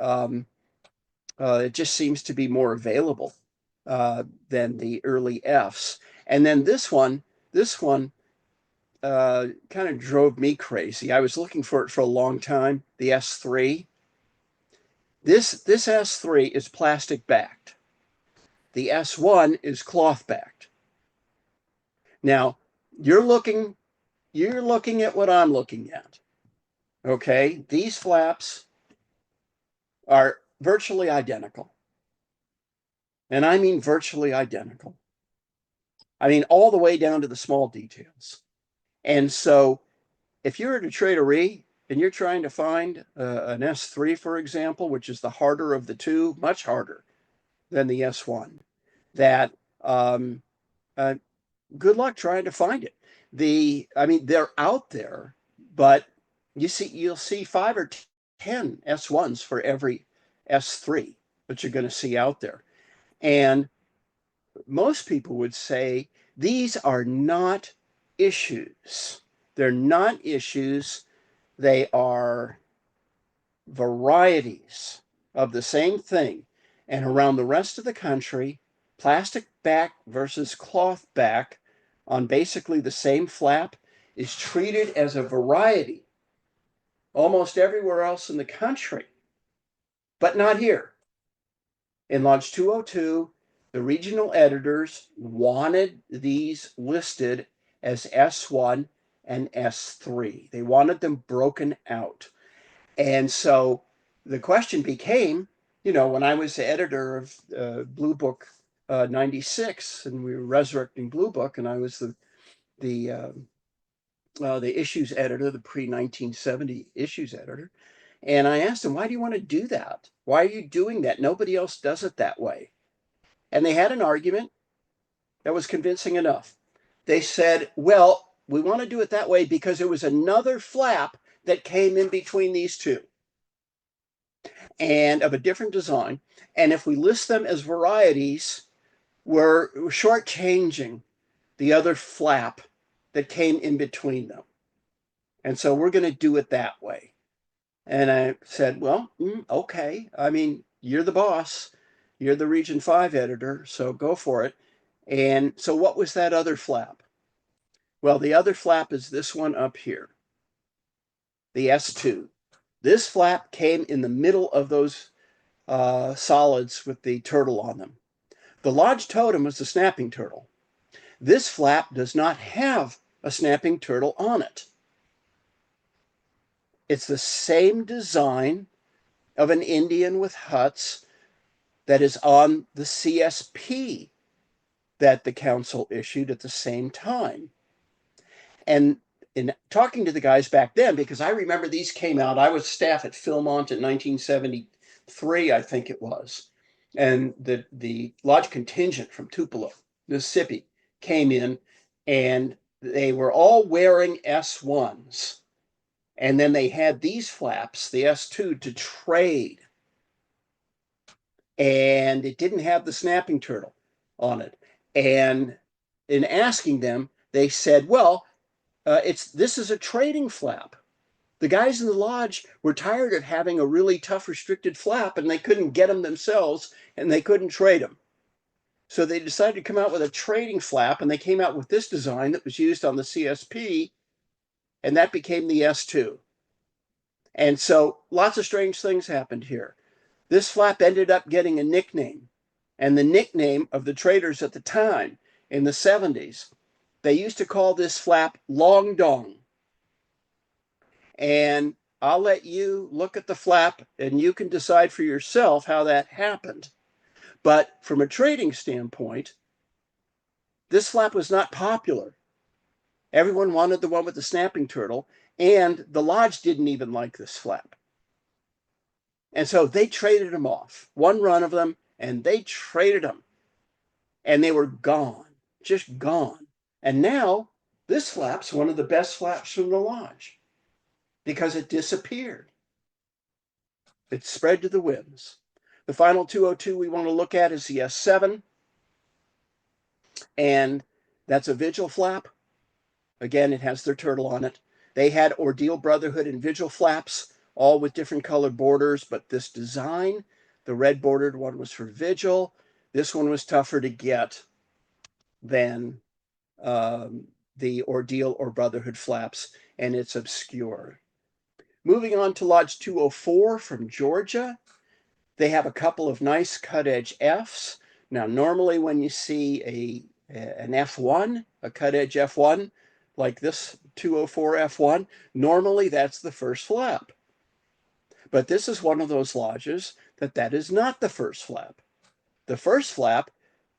it just seems to be more available than the early Fs. And then this one kind of drove me crazy. I was looking for it for a long time, the S3. This S3 is plastic backed. The S1 is cloth backed. Now, you're looking at what I'm looking at. Okay? These flaps are virtually identical. And I mean virtually identical. I mean all the way down to the small details. And so if you're at a Trade-O-Ree and you're trying to find an S3, for example, which is the harder of the two, much harder than the S1, that good luck trying to find it. They're out there, but you'll see 5 or 10 S1s for every S3 that you're going to see out there. And most people would say these are not issues. They're not issues. They are varieties of the same thing. And around the rest of the country, plastic back versus cloth back on basically the same flap is treated as a variety almost everywhere else in the country, but not here. In Lodge 202, the regional editors wanted these listed as S1 and S3. They wanted them broken out. And so the question became, when I was the editor of Blue Book 96, and we were resurrecting Blue Book, and I was the issues editor, the pre-1970 issues editor. And I asked them, why do you want to do that? Why are you doing that? Nobody else does it that way. And they had an argument that was convincing enough. They said, well, we want to do it that way because there was another flap that came in between these two and of a different design. And if we list them as varieties, we're shortchanging the other flap that came in between them. And so we're going to do it that way. And I said, well, okay. I mean, you're the boss. You're the Region 5 editor, so go for it. And so what was that other flap? Well, the other flap is this one up here, the S2. This flap came in the middle of those solids with the turtle on them. The Lodge totem was the snapping turtle. This flap does not have a snapping turtle on it. It's the same design of an Indian with huts that is on the CSP that the council issued at the same time. And in talking to the guys back then, because I remember these came out, I was staff at Philmont in 1973, I think it was. And the Lodge contingent from Tupelo, Mississippi, came in and they were all wearing S1s. And then they had these flaps, the S2, to trade. And it didn't have the snapping turtle on it. And in asking them, they said, well, this is a trading flap. The guys in the lodge were tired of having a really tough restricted flap and they couldn't get them themselves and they couldn't trade them. So they decided to come out with a trading flap, and they came out with this design that was used on the CSP, and that became the S2. And so lots of strange things happened here. This flap ended up getting a nickname, and the nickname of the traders at the time in the 70s, they used to call this flap Long Dong. And I'll let you look at the flap and you can decide for yourself how that happened. But from a trading standpoint, this flap was not popular. Everyone wanted the one with the snapping turtle, and the lodge didn't even like this flap. And so they traded them off, one run of them, and they traded them. And they were gone, just gone. And now this flap's one of the best flaps from the lodge because it disappeared. It spread to the winds. The final 202 we want to look at is the S7. And that's a Vigil flap. Again, it has their turtle on it. They had Ordeal Brotherhood and Vigil flaps, all with different colored borders, but this design, the red bordered one was for Vigil. This one was tougher to get than the Ordeal or Brotherhood flaps, and it's obscure. Moving on to Lodge 204 from Georgia. They have a couple of nice cut edge Fs. Now, normally when you see an F1, a cut edge F1, like this 204 F1, normally that's the first flap. But this is one of those lodges that is not the first flap. The first flap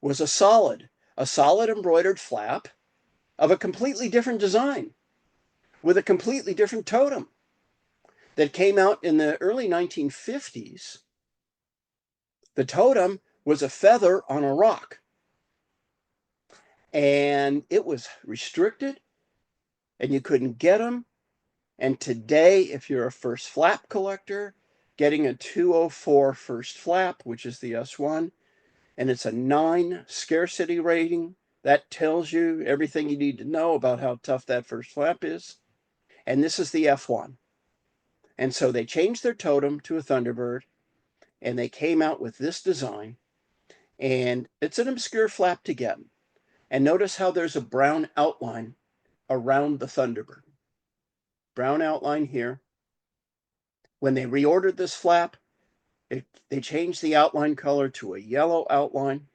was a solid embroidered flap of a completely different design with a completely different totem that came out in the early 1950s. The totem was a feather on a rock, and it was restricted and you couldn't get them. And today, if you're a first flap collector, getting a 204 first flap, which is the S1, and it's a 9 scarcity rating. That tells you everything you need to know about how tough that first flap is. And this is the F1. And so they changed their totem to a Thunderbird, and they came out with this design. And it's an obscure flap to get. And notice how there's a brown outline around the Thunderbird. Brown outline here. When they reordered this flap, they changed the outline color to a yellow outline,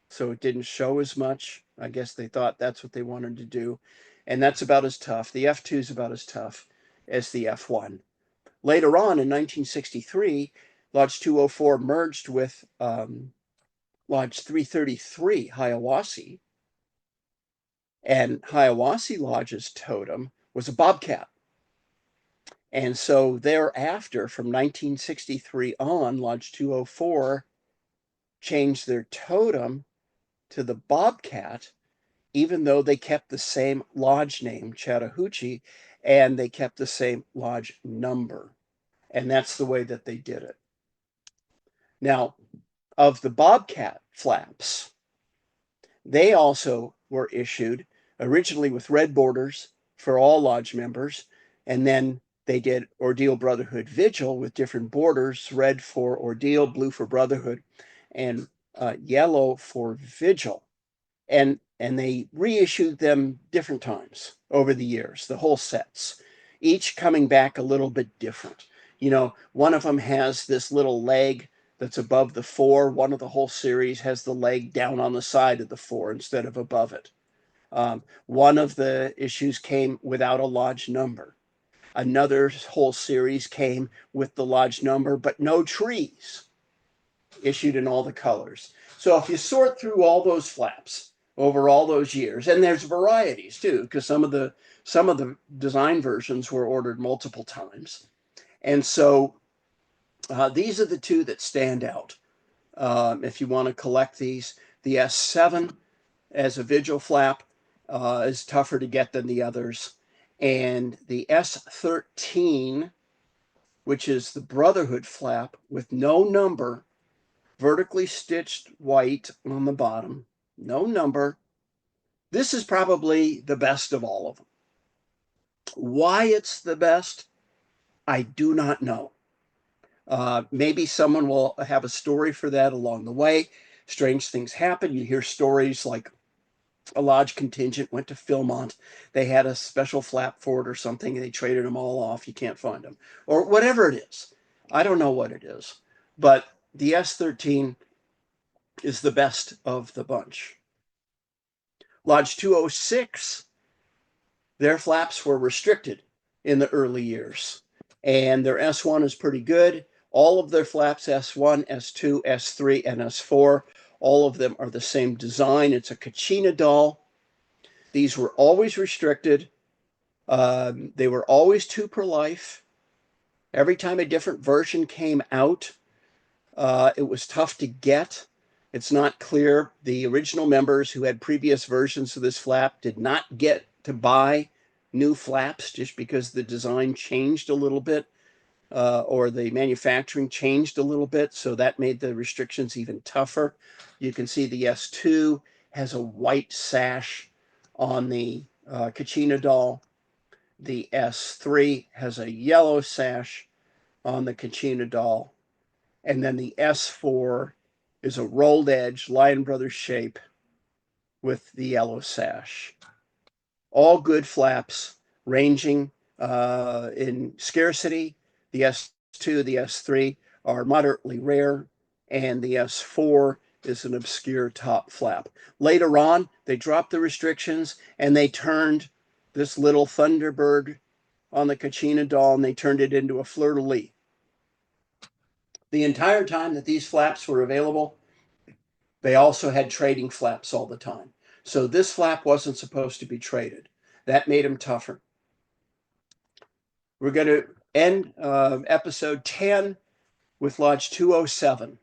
so it didn't show as much. I guess they thought that's what they wanted to do. And that's about as tough. The F2 is about as tough as the F1. Later on in 1963, Lodge 204 merged with Lodge 333, Hiawassee. And Hiawassee Lodge's totem was a bobcat. And so thereafter, from 1963 on, Lodge 204 changed their totem to the bobcat, even though they kept the same lodge name, Chattahoochee, and they kept the same lodge number. And that's the way that they did it. Now, of the bobcat flaps, they also were issued originally with red borders for all lodge members, and then they did Ordeal Brotherhood Vigil with different borders, red for Ordeal, blue for Brotherhood, and yellow for Vigil. And they reissued them different times over the years, the whole sets, each coming back a little bit different. You know, one of them has this little leg that's above the 4. One of the whole series has the leg down on the side of the 4 instead of above it. One of the issues came without a lodge number. Another whole series came with the lodge number, but no trees, issued in all the colors. So if you sort through all those flaps over all those years, and there's varieties too, because some of the design versions were ordered multiple times. And so these are the two that stand out. If you want to collect these, the S7 as a Vigil flap is tougher to get than the others. And the S13, which is the Brotherhood flap with no number, vertically stitched white on the bottom, no number. This is probably the best of all of them. Why it's the best, I do not know. Maybe someone will have a story for that along the way. Strange things happen. You hear stories like a lodge contingent went to Philmont. They had a special flap for it or something. And they traded them all off. You can't find them. Or whatever it is. I don't know what it is. But the S13 is the best of the bunch. Lodge 206, their flaps were restricted in the early years. And their S1 is pretty good. All of their flaps, S1, S2, S3, and S4, all of them are the same design. It's a Kachina doll. These were always restricted. They were always 2 per life. Every time a different version came out, it was tough to get. It's not clear. The original members who had previous versions of this flap did not get to buy new flaps just because the design changed a little bit. Or the manufacturing changed a little bit, so that made the restrictions even tougher. You can see the S2 has a white sash on the Kachina doll. The S3 has a yellow sash on the Kachina doll. And then the S4 is a rolled edge Lion Brothers shape with the yellow sash. All good flaps, ranging in scarcity. The S2, the S3 are moderately rare, and the S4 is an obscure top flap. Later on, they dropped the restrictions, and they turned this little Thunderbird on the Kachina doll, and they turned it into a fleur-de-lis. The entire time that these flaps were available, they also had trading flaps all the time. So this flap wasn't supposed to be traded. That made them tougher. We're going to end episode 10 with Lodge 207.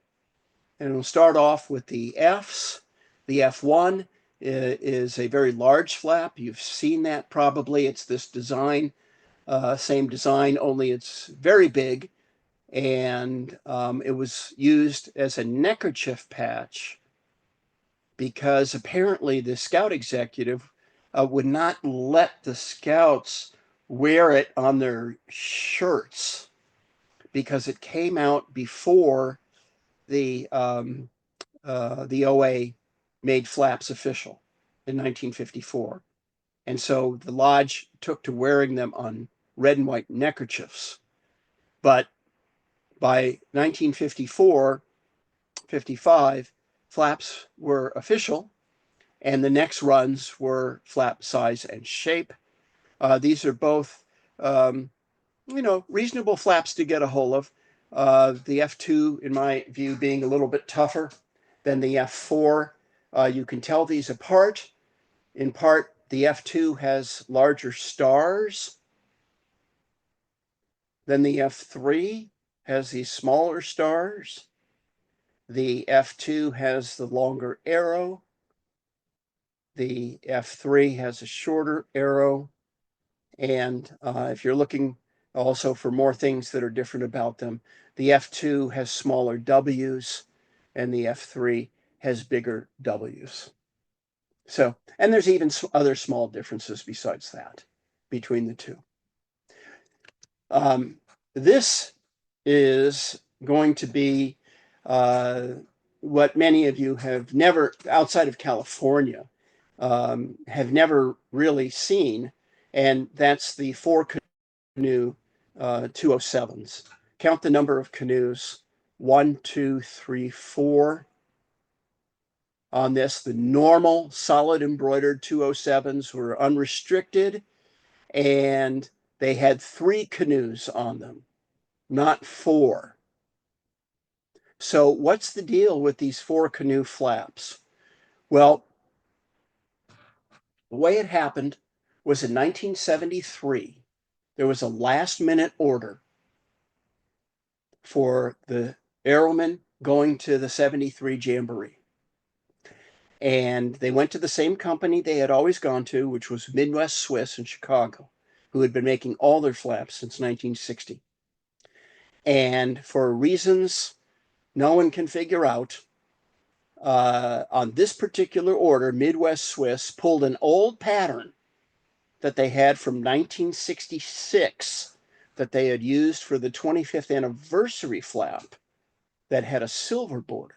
And we'll start off with the Fs. The F1 is a very large flap. You've seen that probably. It's this design, same design, only it's very big. And it was used as a neckerchief patch because apparently the scout executive would not let the scouts wear it on their shirts because it came out before the OA made flaps official in 1954. And so the lodge took to wearing them on red and white neckerchiefs. But by 1954, 55, flaps were official, and the next runs were flap size and shape. These are both, reasonable flaps to get a hold of. The F2, in my view, being a little bit tougher than the F4. You can tell these apart. In part, the F2 has larger stars than the F3, has these smaller stars. The F2 has the longer arrow. The F3 has a shorter arrow. And if you're looking also for more things that are different about them, the F2 has smaller W's and the F3 has bigger W's. So, and there's even other small differences besides that between the two. This is going to be what many of you have never, outside of California, have never really seen, and that's the four canoe 207s. Count the number of canoes: 1, 2, 3, 4. On this, the normal solid embroidered 207s were unrestricted, and they had 3 canoes on them, not 4. So what's the deal with these 4 canoe flaps? Well, the way it happened was in 1973, there was a last minute order for the airmen going to the 73 Jamboree. And they went to the same company they had always gone to, which was Midwest Swiss in Chicago, who had been making all their flaps since 1960. And for reasons no one can figure out, on this particular order, Midwest Swiss pulled an old pattern that they had from 1966 that they had used for the 25th anniversary flap that had a silver border.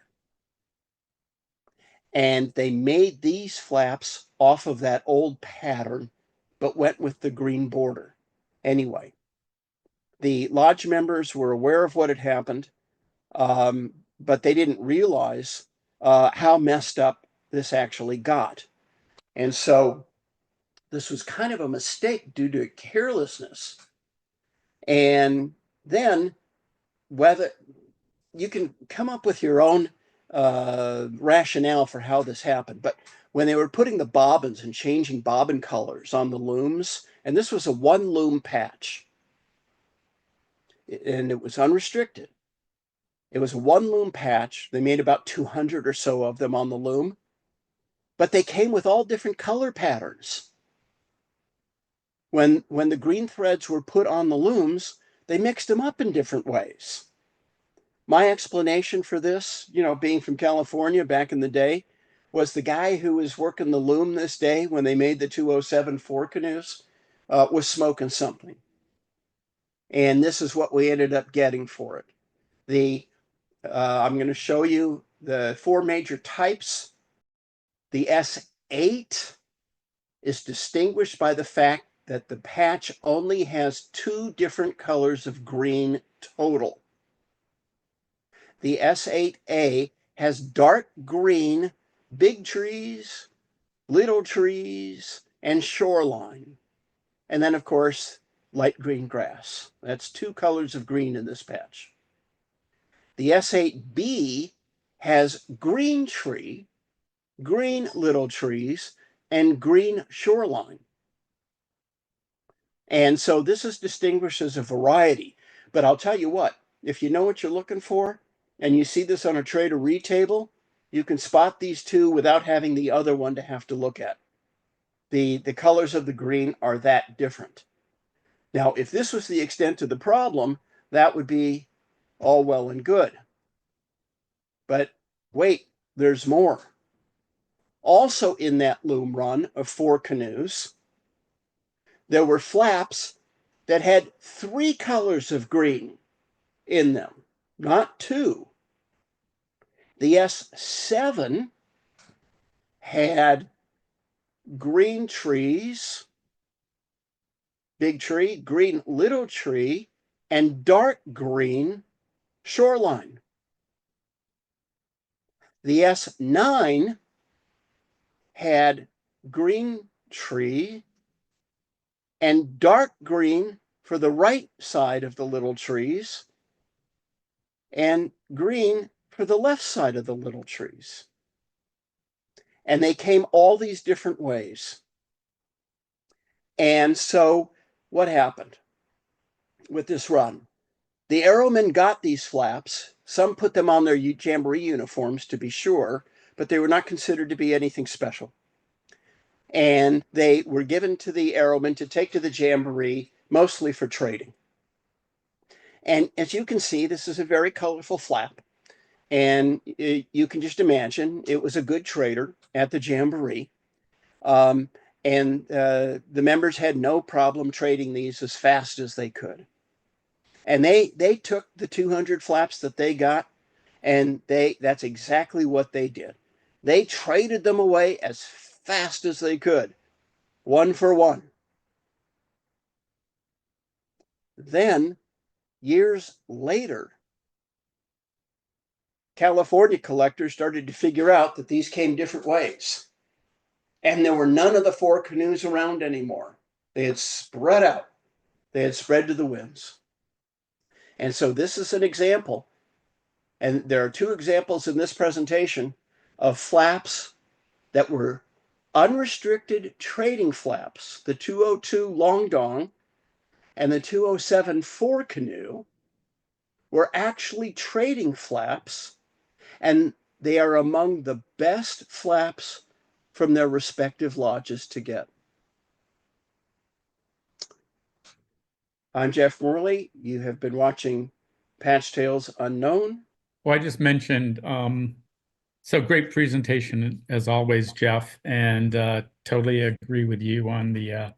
And they made these flaps off of that old pattern, but went with the green border. Anyway, the lodge members were aware of what had happened, but they didn't realize how messed up this actually got. And so this was kind of a mistake due to carelessness. And then, whether you can come up with your own rationale for how this happened, but when they were putting the bobbins and changing bobbin colors on the looms, and this was a 1 loom patch, and it was unrestricted. It was a 1 loom patch. They made about 200 or so of them on the loom, but they came with all different color patterns. When the green threads were put on the looms, they mixed them up in different ways. My explanation for this, being from California back in the day, was the guy who was working the loom this day when they made the 207 4 canoes was smoking something. And this is what we ended up getting for it. I'm going to show you the 4 major types. The S8 is distinguished by the fact that the patch only has 2 different colors of green total. The S8A has dark green, big trees, little trees, and shoreline. And then, of course, light green grass. That's 2 colors of green in this patch. The S8B has green tree, green little trees, and green shoreline. And so this is distinguished as a variety. But I'll tell you what, if you know what you're looking for, and you see this on a Trade-O-Ree table, you can spot these 2 without having the other one to have to look at. The colors of the green are that different. Now, if this was the extent of the problem, that would be all well and good. But wait, there's more. Also in that loom run of 4 canoes, there were flaps that had 3 colors of green in them, not 2. The S7 had green trees, big tree, green little tree, and dark green shoreline. The S9 had green tree and dark green for the right side of the little trees and green for the left side of the little trees. And they came all these different ways. And so what happened with this run? The aeromen got these flaps. Some put them on their jamboree uniforms, to be sure, but they were not considered to be anything special. And they were given to the aeromen to take to the jamboree, mostly for trading. And as you can see, this is a very colorful flap. And you can just imagine it was a good trader at the jamboree. And the members had no problem trading these as fast as they could. And they took the 200 flaps that they got, and that's exactly what they did. They traded them away as fast as they could, 1 for 1. Then, years later, California collectors started to figure out that these came different ways. And there were none of the 4 canoes around anymore. They had spread out. They had spread to the winds. And so this is an example, and there are 2 examples in this presentation of flaps that were unrestricted trading flaps, the 202 Long Dong and the 207 4 Canoe were actually trading flaps, and they are among the best flaps from their respective lodges to get. I'm Jeff Morley. You have been watching Patch Tales Unknown. Well, I just mentioned, so great presentation as always, Jeff, and totally agree with you on the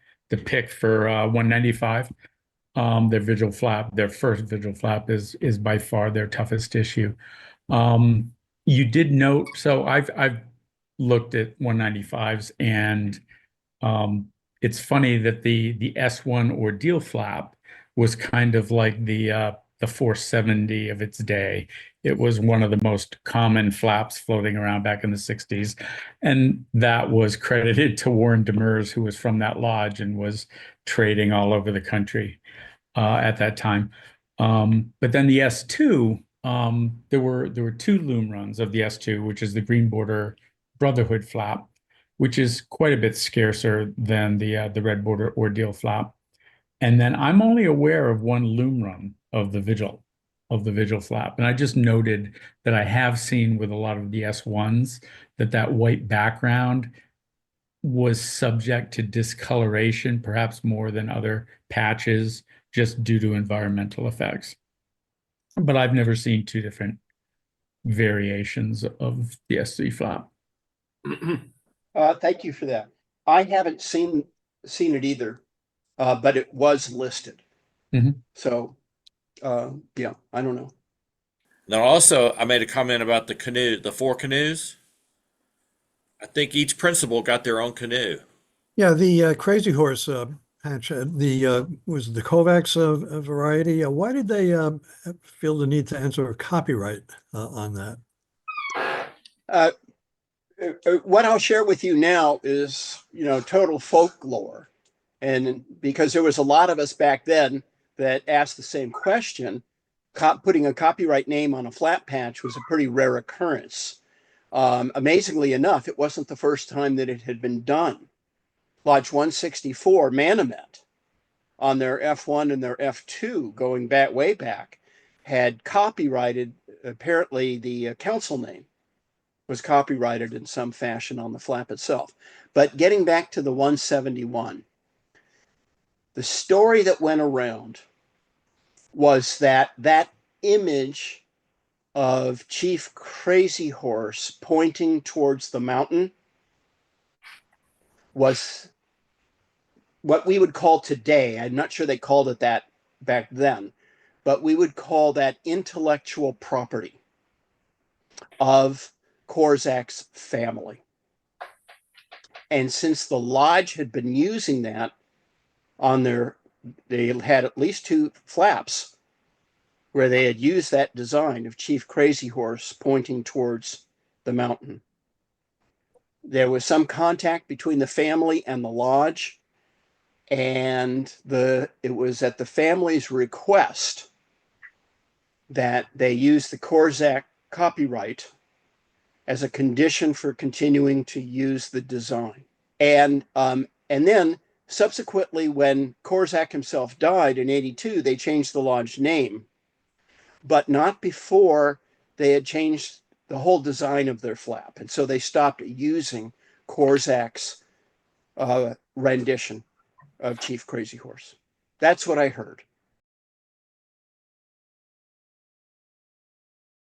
pick for 195. Their vigil flap, their first vigil flap is by far their toughest issue. You did note, so I've looked at 195s, and it's funny that the S1 ordeal flap was kind of like the 470 of its day. It was one of the most common flaps floating around back in the 60s. And that was credited to Warren Demers, who was from that lodge and was trading all over the country at that time. But then the S2, there were 2 loom runs of the S2, which is the Green Border Brotherhood flap, which is quite a bit scarcer than the Red Border Ordeal flap. And then I'm only aware of 1 loom run of the Vigil flap. And I just noted that I have seen with a lot of the S1s that white background was subject to discoloration, perhaps more than other patches, just due to environmental effects. But I've never seen 2 different variations of the S3 flap. Thank you for that. I haven't seen it either, but it was listed. So, yeah, I don't know. Now, also, I made a comment about the canoe, the 4 canoes. I think each principal got their own canoe. Yeah, the Crazy Horse patch, was the Kovacs a variety. Why did they feel the need to enter a copyright on that? What I'll share with you now is, total folklore. And because there was a lot of us back then that asked the same question, putting a copyright name on a flat patch was a pretty rare occurrence. Amazingly enough, it wasn't the first time that it had been done. Lodge 164, Manomet, on their F1 and their F2, going back way back, had copyrighted, apparently the council name was copyrighted in some fashion on the flap itself. But getting back to the 171, the story that went around was that image of Chief Crazy Horse pointing towards the mountain was what we would call today, I'm not sure they called it that back then, but we would call that intellectual property of Korzak's family. And since the lodge had been using that on they had at least 2 flaps where they had used that design of Chief Crazy Horse pointing towards the mountain. There was some contact between the family and the lodge, and it was at the family's request that they used the Korzak copyright as a condition for continuing to use the design. And then subsequently, when Korzak himself died in '82, they changed the lodge name, but not before they had changed the whole design of their flap. And so they stopped using Korzak's rendition of Chief Crazy Horse. That's what I heard.